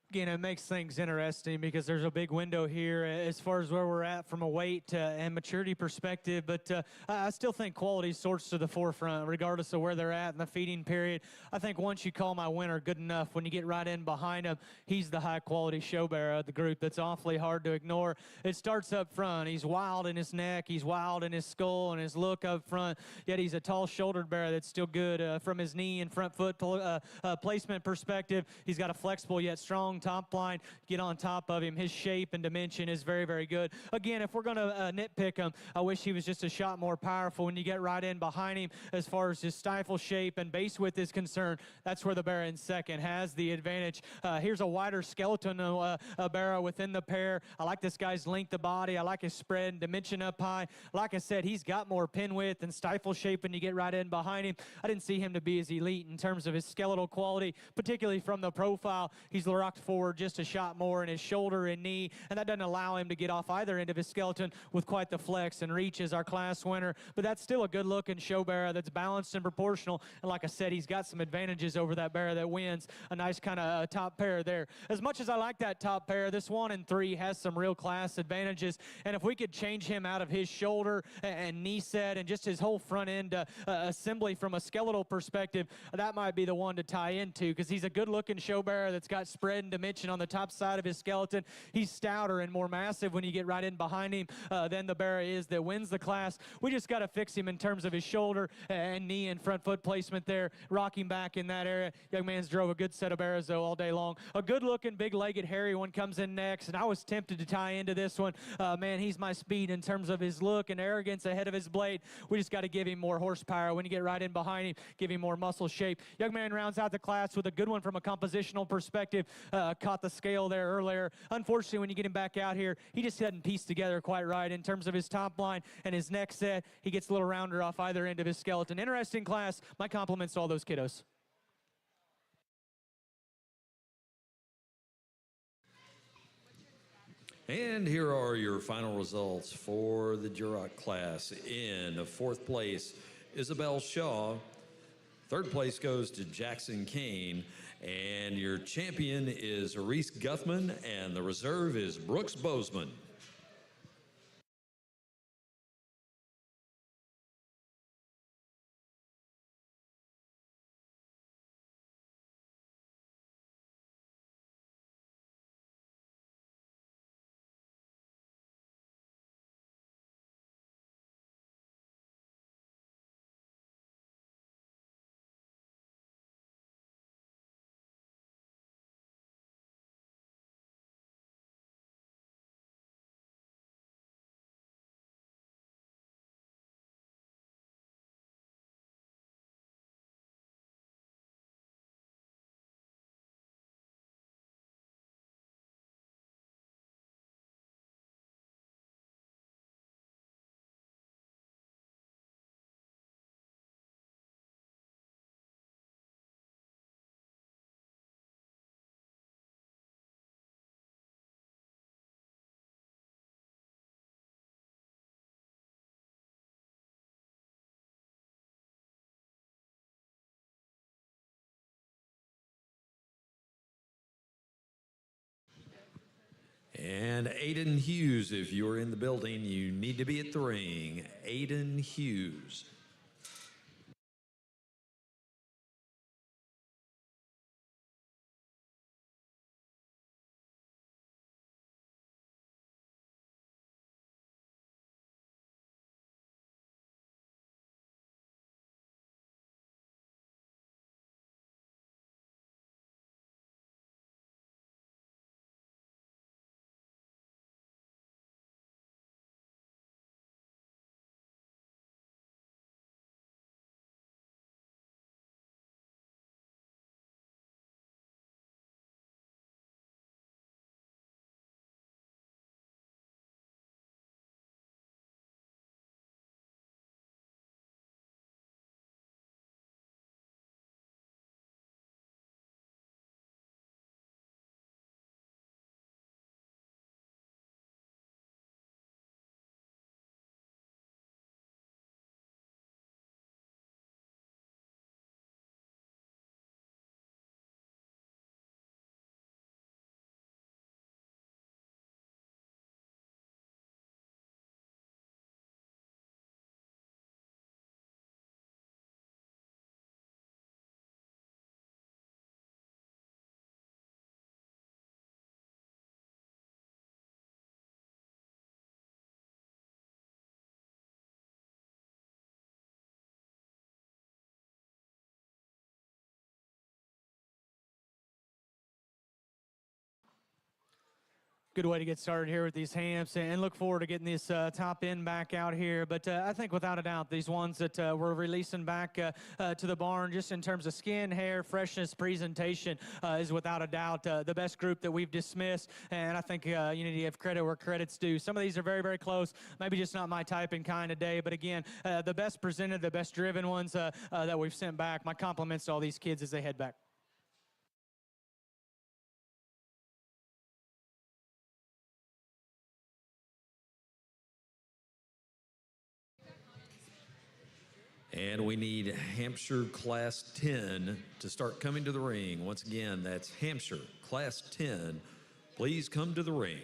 Again, it makes things interesting because there's a big window here as far as where we're at from a weight and maturity perspective. But I still think quality sorts to the forefront, regardless of where they're at in the feeding period. I think once you call my winner good enough, when you get right in behind him, he's the high-quality show bearer of the group that's awfully hard to ignore. It starts up front. He's wild in his neck. He's wild in his skull and his look up front, yet he's a tall-shouldered bearer that's still good from his knee and front foot placement perspective. He's got a flexible yet strong top line. Get on top of him. His shape and dimension is very, very good. Again, if we're going to nitpick him, I wish he was just a shot more powerful. When you get right in behind him, as far as his stifle shape and base width is concerned, that's where the bear in second has the advantage. Here's a wider skeleton Barrow within the pair. I like this guy's length of body. I like his spread and dimension up high. Like I said, he's got more pin width and stifle shape when you get right in behind him. I didn't see him to be as elite in terms of his skeletal quality, particularly from the profile. He's rocked forward just a shot more in his shoulder and knee, and that doesn't allow him to get off either end of his skeleton with quite the flex and reach as our class winner. But that's still a good-looking show bearer that's balanced and proportional. And like I said, he's got some advantages over that bearer that wins. A nice kind of top pair there. As much as I like that top pair, this 1 and 3 has some real class advantages. And if we could change him out of his shoulder and knee set and just his whole front end assembly from a skeletal perspective, that might be the one to tie into, because he's a good-looking show bearer that's got spread and dimension on the top side of his skeleton. He's stouter and more massive when you get right in behind him than the bearer is that wins the class. We just got to fix him in terms of his shoulder and knee and front foot placement there, rocking back in that area. Young man's drove a good set of bears, though, all day long. A good-looking, big-legged, hairy one comes in next, and I was tempted to tie into this one. Man, he's my speed in terms of his look and arrogance ahead of his blade. We just got to give him more horsepower. When you get right in behind him, give him more muscle shape. Young man rounds out the class with a good one from a compositional perspective. Caught the scale there earlier. Unfortunately, when you get him back out here, he just hadn't pieced together quite right in terms of his top line and his neck set. He gets a little rounder off either end of his skeleton. Interesting class. My compliments to all those kiddos. And here are your final results for the Duroc class. In fourth place, Isabel Shaw. Third place goes to Jackson Kane. And your champion is Reese Guthman, and the reserve is Brooks Bozeman. And Aiden Hughes, if you're in the building, you need to be at the ring. Aiden Hughes. good way to get started here with these hamps, and look forward to getting this top end back out here. But I think without a doubt, these ones that we're releasing back to the barn, just in terms of skin, hair, freshness, presentation, is without a doubt the best group that we've dismissed. And I think you need to give credit where credit's due. Some of these are very, very close, maybe just not my type and kind of day. But again, the best presented, the best driven ones that we've sent back. My compliments to all these kids as they head back. And we need Hampshire Class 10 to start coming to the ring. Once again, that's Hampshire Class 10. Please come to the ring.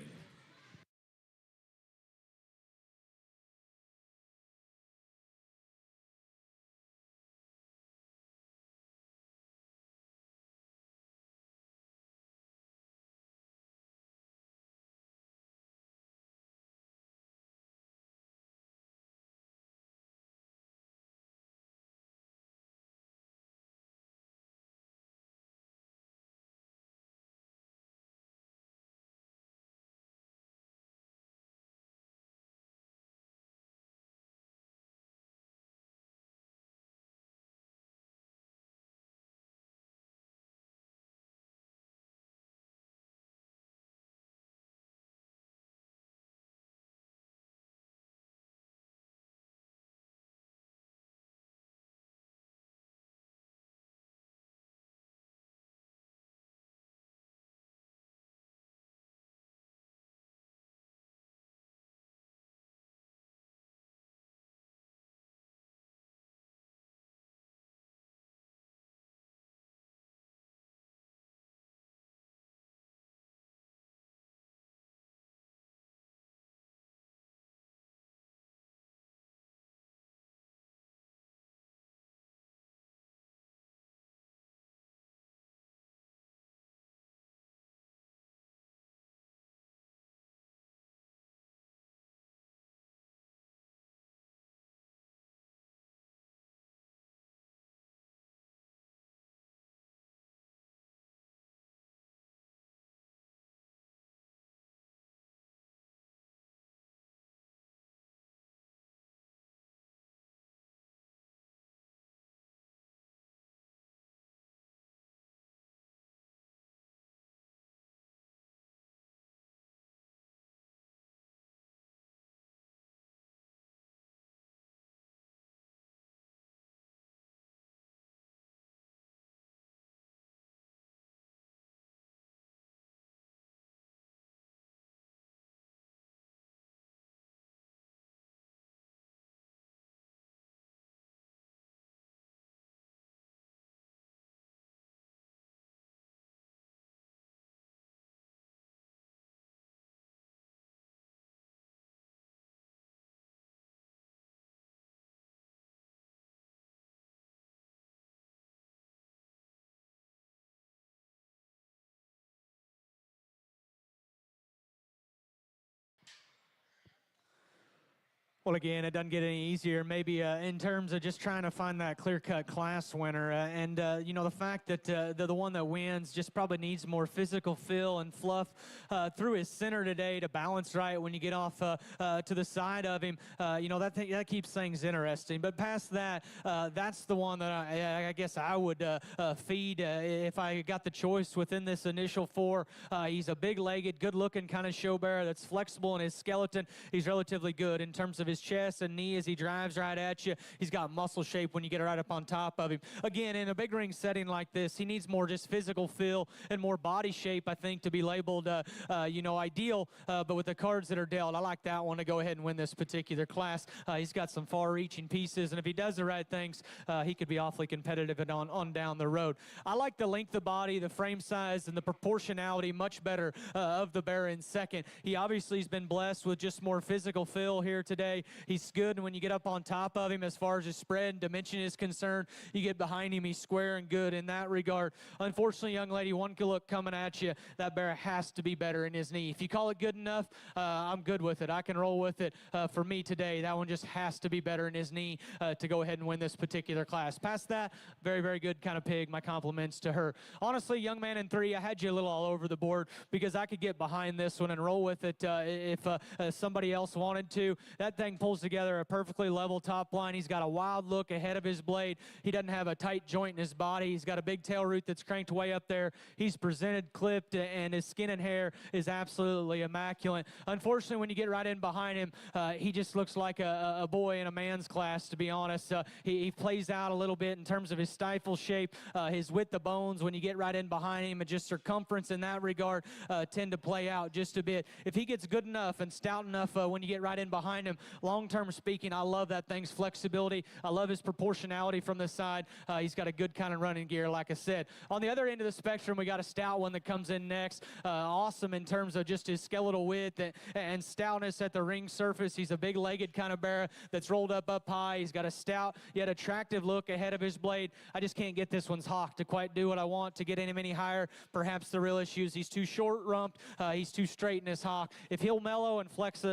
Well, again, it doesn't get any easier, maybe in terms of just trying to find that clear-cut class winner. You know, the fact that the one that wins just probably needs more physical feel and fluff through his center today to balance right when you get off to the side of him. You know, that keeps things interesting. But past that, that's the one that I guess I would feed if I got the choice within this initial four. He's a big-legged, good-looking kind of show bearer that's flexible in his skeleton. He's relatively good in terms of his chest and knee as he drives right at you. He's got muscle shape when you get right up on top of him. Again, in a big ring setting like this, he needs more just physical feel and more body shape, I think, to be labeled, you know, ideal. But with the cards that are dealt, I like that one to go ahead and win this particular class. He's got some far-reaching pieces, and if he does the right things, he could be awfully competitive and on down the road. I like the length of body, the frame size, and the proportionality much better of the bear in second. He obviously has been blessed with just more physical feel here today. quickly. He's good when you get up on top of him as far as his spread and dimension is concerned. You get behind him, he's square and good in that regard. Unfortunately, young lady, one look coming at you, that bear has to be better in his knee. If you call it good enough, I'm good with it. I can roll with it. For me today, that one just has to be better in his knee to go ahead and win this particular class. Past that, very, very good kind of pig. My compliments to her. Honestly, young man in 3, I had you a little all over the board because I could get behind this one and roll with it if somebody else wanted to. That thing pulls together a perfectly level top line. He's got a wild look ahead of his blade. He doesn't have a tight joint in his body. He's got a big tail root that's cranked way up there. He's presented clipped, and his skin and hair is absolutely immaculate. Unfortunately, when you get right in behind him, he just looks like a boy in a man's class, to be honest. He plays out a little bit in terms of his stifle shape, his width of bones. When you get right in behind him, and just circumference in that regard tend to play out just a bit. If he gets good enough and stout enough when you get right in behind him, long-term speaking, I love that thing's flexibility. I love his proportionality from the side. He's got a good kind of running gear, like I said. On the other end of the spectrum, we got a stout one that comes in next. Awesome in terms of just his skeletal width and stoutness at the ring surface. He's a big-legged kind of bear that's rolled up high. He's got a stout yet attractive look ahead of his blade. I just can't get this one's hock to quite do what I want to get him any higher. Perhaps the real issue is he's too short-rumped. He's too straight in his hock. If he'll mellow and flex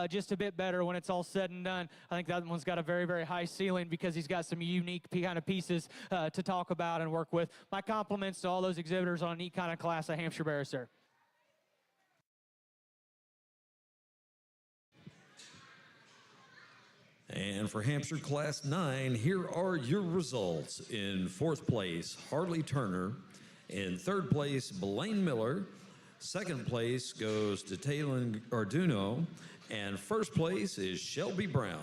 just a bit better when it's all said and done, I think that one's got a very, very high ceiling because he's got some unique kind of pieces to talk about and work with. My compliments to all those exhibitors on a neat kind of class of Hampshire Bears, sir. And for Hampshire Class 9, here are your results. In 4th place, Harley Turner. In 3rd place, Blaine Miller. 2nd place goes to Talon Arduino. And 1st place is Shelby Brown.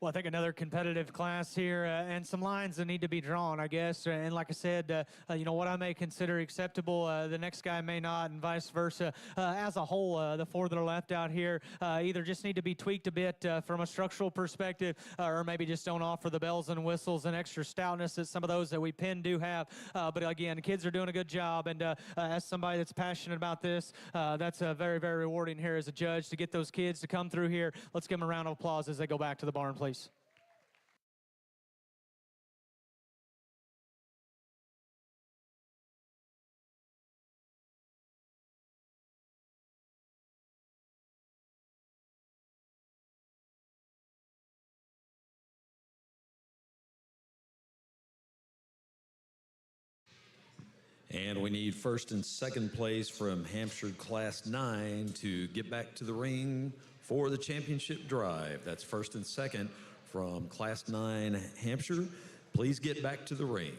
Well, I think another competitive class here, and some lines that need to be drawn, I guess. And like I said, what I may consider acceptable, the next guy may not, and vice versa. As a whole, the four that are left out here either just need to be tweaked a bit from a structural perspective, or maybe just don't offer the bells and whistles and extra stoutness that some of those that we pin do have. But again, the kids are doing a good job, and as somebody that's passionate about this, that's very, very rewarding here as a judge to get those kids to come through here. Let's give them a round of applause as they go back to the barn, please. And we need first and second place from Hampshire Class 9 to get back to the ring for the championship drive. That's first and second from Class 9 Hampshire. Please get back to the ring.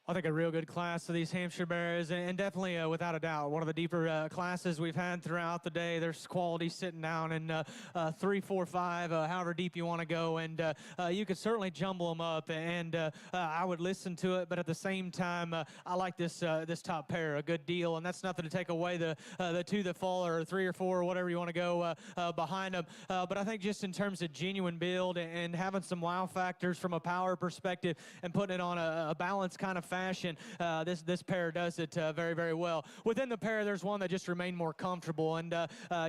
I think a real good class of these Hampshire Barrows, and definitely, without a doubt, one of the deeper classes we've had throughout the day. There's quality sitting down in 3, 4, 5, however deep you want to go, and you could certainly jumble them up, and I would listen to it, but at the same time, I like this top pair a good deal, and that's nothing to take away the two that fall, or 3 or 4, or whatever you want to go behind them, but I think just in terms of genuine build and having some wow factors from a power perspective and putting it on a balanced kind of fashion, this pair does it very, very well. Within the pair, there's one that just remained more comfortable, and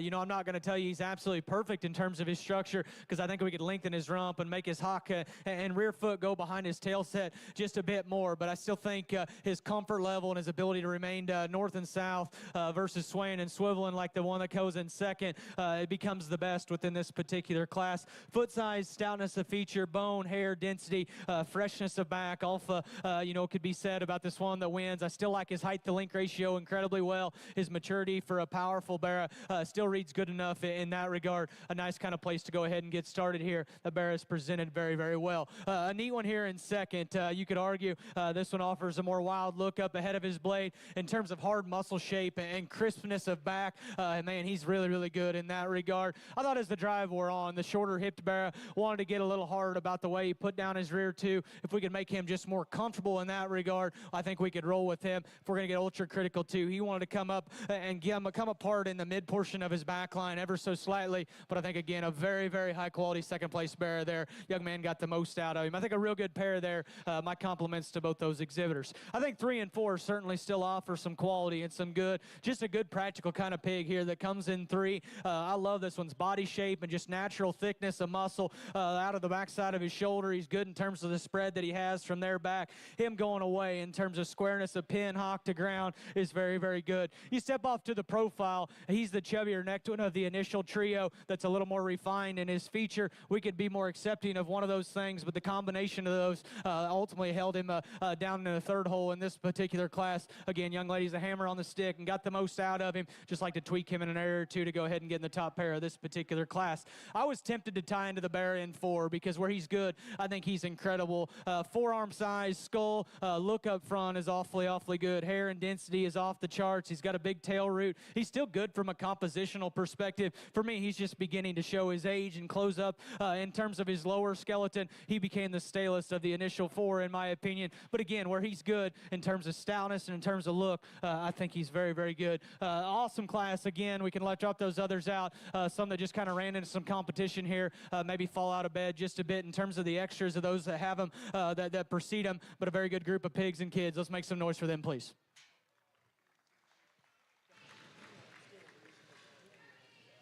you know, I'm not going to tell you he's absolutely perfect in terms of his structure, because I think we could lengthen his rump and make his hock and rear foot go behind his tail set just a bit more, but I still think his comfort level and his ability to remain north and south versus swaying and swiveling like the one that goes in second, it becomes the best within this particular class. Foot size, stoutness of feature, bone, hair, density, freshness of back, alpha, you know, could be said about this one that wins. I still like his height to length ratio incredibly well. His maturity for a powerful Barrow still reads good enough in that regard. A nice kind of place to go ahead and get started here. The Barrow is presented very, very well. A neat one here in second. You could argue this one offers a more wild look up ahead of his blade in terms of hard muscle shape and crispness of back. Man, he's really, really good in that regard. I thought as the drive wore on, the shorter hipped Barrow wanted to get a little hard about the way he put down his rear too. If we could make him just more comfortable in that regard, I think we could roll with him. If we're going to get ultra critical too, he wanted to come up and come apart in the mid portion of his back line ever so slightly, but I think again a very, very high quality second place Barrow there. Young man got the most out of him. I think a real good pair there. My compliments to both those exhibitors. I think 3 and 4 certainly still offer some quality and some good, just a good practical kind of pig here that comes in 3. I love this one's body shape and just natural thickness of muscle out of the backside of his shoulder. He's good in terms of the spread that he has from there back. Him going away in terms of squareness of pin, hock to ground is very, very good. You step off to the profile, he's the chubbier necked one of the initial trio that's a little more refined in his feature. We could be more accepting of one of those things, but the combination of those ultimately held him down in the third hole in this particular class. Again, young lady's a hammer on the stick and got the most out of him. Just like to tweak him in an area or two to go ahead and get in the top pair of this particular class. I was tempted to tie into the Barrow in 4 because where he's good, I think he's incredible. Forearm size, skull, look up front is awfully good. Hair and density is off the charts. He's got a big tail root. He's still good from a compositional perspective. For me, he's just beginning to show his age and close up in terms of his lower skeleton. He became the stalest of the initial 4 in my opinion. But again, where he's good in terms of stoutness and in terms of look, I think he's very, very good. Awesome class. Again, we can let drop those others out. Some that just kind of ran into some competition here, maybe fall out of bed just a bit in terms of the extras of those that have them, that precede them, but a very good group of pigs and kids. Let's make some noise for them, please.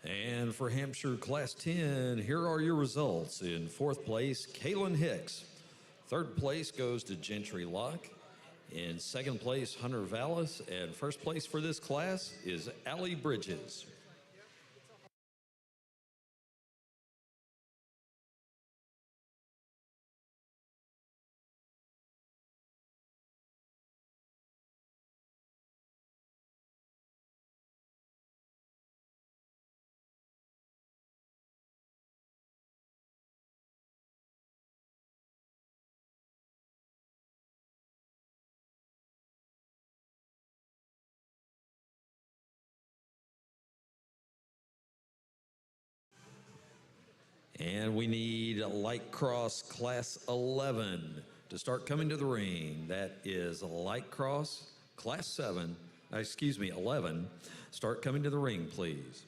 And for Hampshire Class 10, here are your results. In 4th place, Kaylin Hicks. 3rd place goes to Gentry Locke. In 2nd place, Hunter Vallis. And 1st place for this class is Allie Bridges. And we need light cross class 11 to start coming to the ring. That is light cross class 11. Start coming to the ring, please.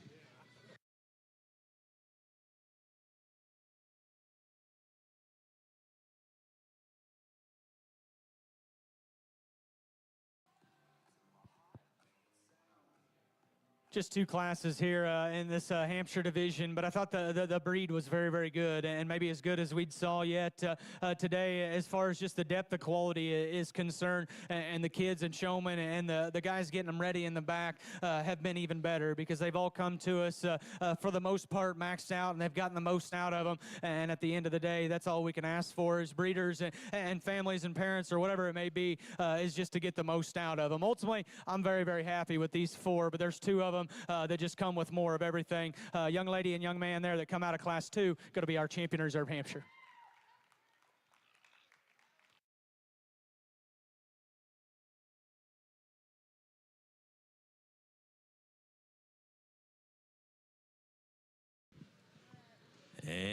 Just 2 classes here in this Hampshire division, but I thought the breed was very, very good, and maybe as good as we'd saw yet today as far as just the depth of quality is concerned, and the kids and showmen and the guys getting them ready in the back have been even better because they've all come to us for the most part maxed out, and they've gotten the most out of them, and at the end of the day, that's all we can ask for as breeders and families and parents or whatever it may be, is just to get the most out of them. Ultimately, I'm very, very happy with these 4, but there's 2 of them that just come with more of everything. Young lady and young man there that come out of class 2, going to be our champion reserve Hampshire.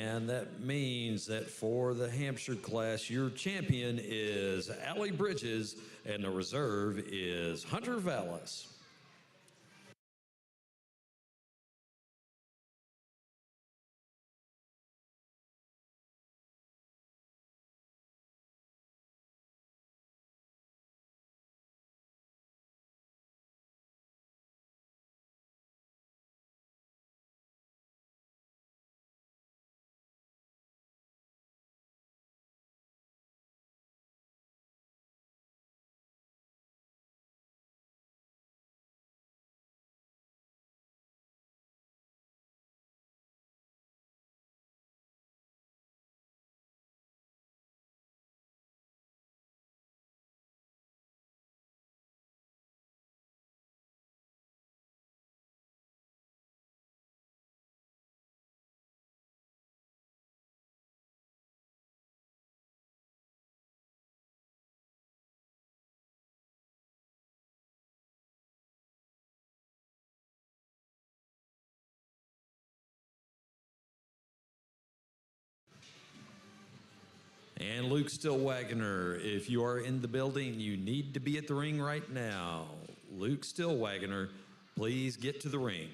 And that means that for the Hampshire class, your champion is Allie Bridges, and the reserve is Hunter Vallis. And Luke Stillwagoner, if you are in the building, you need to be at the ring right now. Luke Stillwagoner, please get to the ring.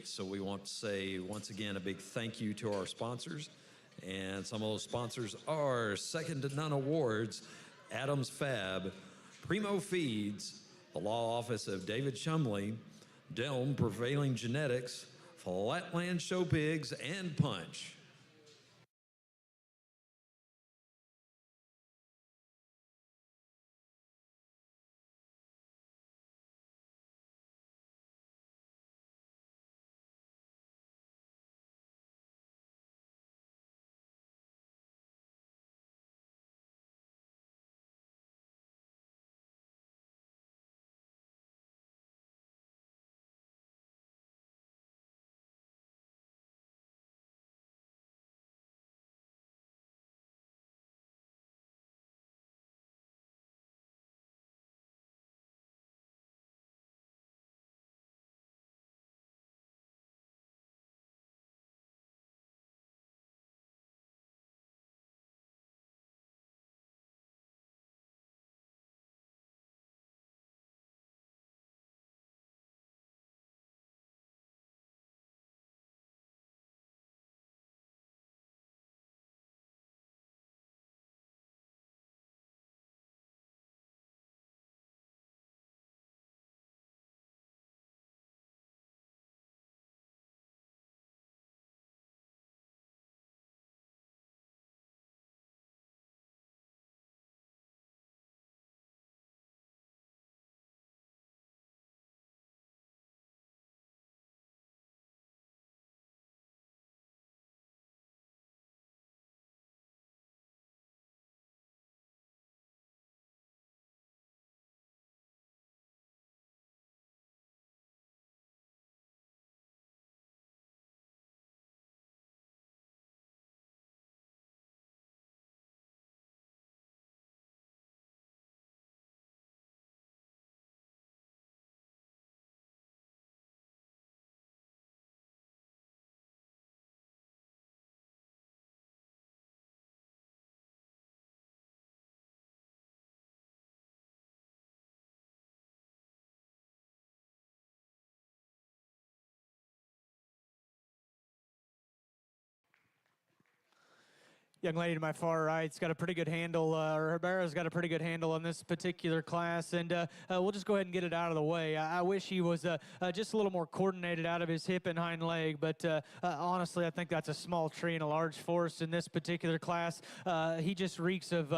So we want to say once again a big thank you to our sponsors, and some of those sponsors are Second to None Awards, Adams Fab, Primo Feeds, the Law Office of David Shumley, Delm Prevailing Genetics, Flatland Show Pigs, and Punch. Young lady to my far right's got a pretty good handle, or Barrows got a pretty good handle on this particular class, and we'll just go ahead and get it out of the way. I wish he was just a little more coordinated out of his hip and hind leg, but honestly, I think that's a small tree in a large forest in this particular class. He just reeks of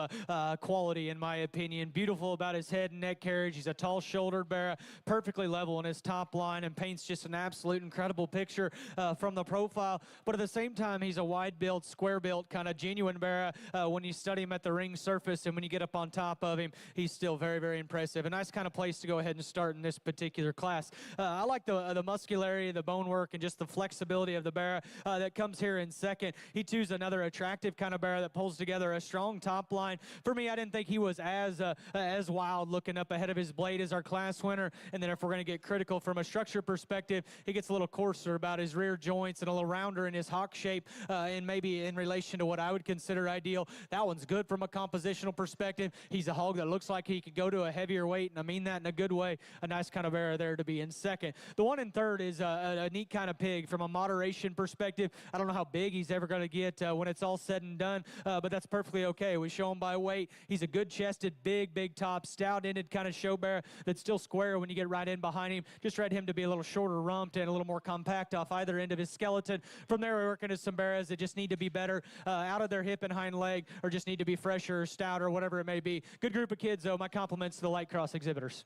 quality, in my opinion. Beautiful about his head and neck carriage. He's a tall-shouldered bear, perfectly level in his top line, and paints just an absolute incredible picture from the profile. But at the same time, he's a wide-built, square-built, kind of genuine genuine bear when you study him at the ring surface, and when you get up on top of him, he's still very, very impressive. A nice kind of place to go ahead and start in this particular class. I like the muscularity, the bone work, and just the flexibility of the bear that comes here in second. He too's another attractive kind of bear that pulls together a strong top line. For me, I didn't think he was as wild looking up ahead of his blade as our class winner. And then if we're going to get critical from a structure perspective, he gets a little coarser about his rear joints and a little rounder in his hock shape, and maybe in relation to what I would consider ideal. That one's good from a compositional perspective. He's a hog that looks like he could go to a heavier weight, and I mean that in a good way. A nice kind of bear there to be in second. The one in third is a neat kind of pig from a moderation perspective. I don't know how big he's ever going to get when it's all said and done, but that's perfectly okay. We show him by weight. He's a good-chested, big top, stout-ended kind of show bear that's still square when you get right in behind him. Just read him to be a little shorter rumped and a little more compact off either end of his skeleton. From there, we're working to some bears that just need to be better out of their hip and hind leg, or just need to be fresher or stouter, whatever it may be. Good group of kids, though. My compliments to the light cross exhibitors.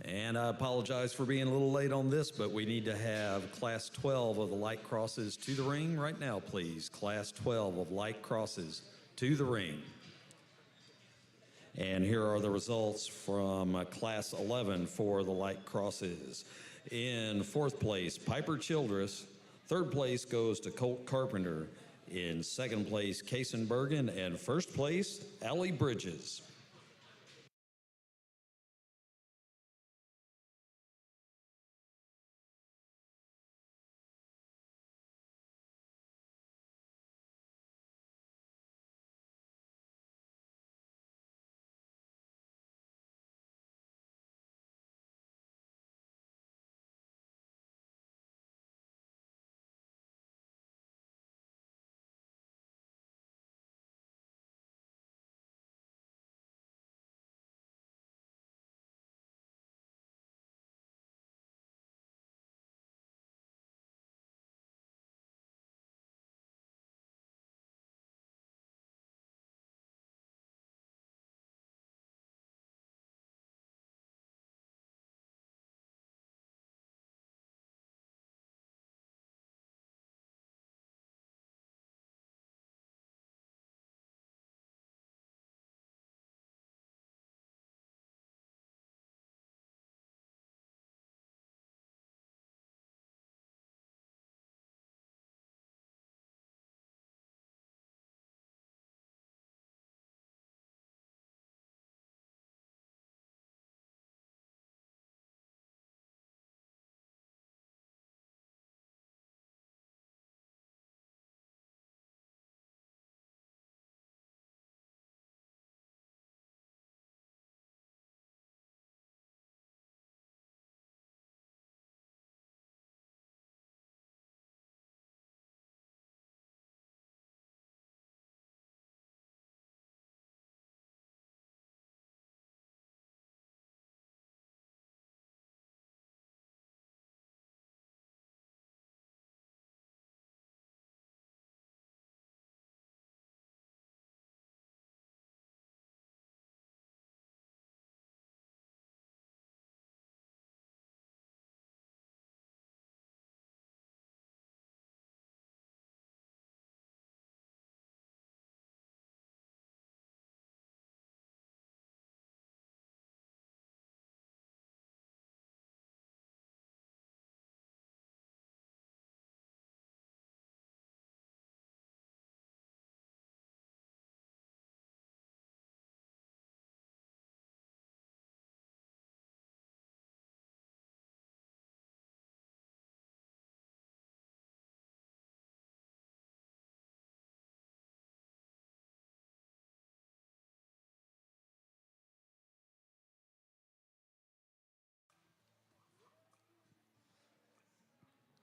And I apologize for being a little late on this, but we need to have Class 12 of the light crosses to the ring right now, please. Class 12 of light crosses to the ring. And here are the results from Class 11 for the light crosses. In fourth place, Piper Childress. Third place goes to Colt Carpenter. In second place, Kason Bergen. And first place, Allie Bridges.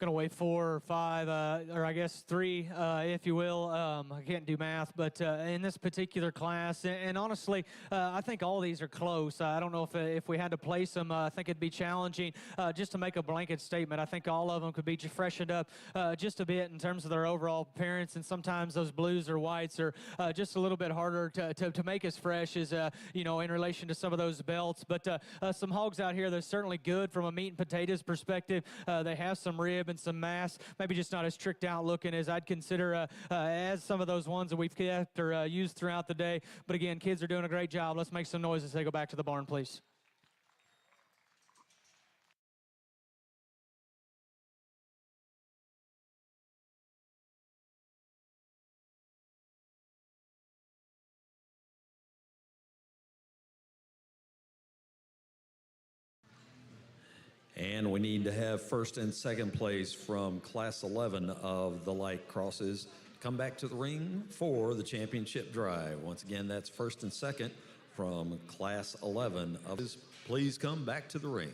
Going to weigh 4 or 5, or I guess 3, if you will. I can't do math, but in this particular class, and honestly, I think all these are close. I don't know if we had to place them, I think it'd be challenging just to make a blanket statement. I think all of them could be freshened up just a bit in terms of their overall appearance, and sometimes those blues or whites are just a little bit harder to make as fresh as, in relation to some of those belts. But some hogs out here, they're certainly good from a meat and potatoes perspective. They have some rib and some mass, maybe just not as tricked out looking as I'd consider as some of those ones that we've kept or used throughout the day. But again, kids are doing a great job. Let's make some noise as they go back to the barn, please. And we need to have first and second place from Class 11 of the light crosses come back to the ring for the championship drive. Once again, that's first and second from Class 11 of his. Please come back to the ring.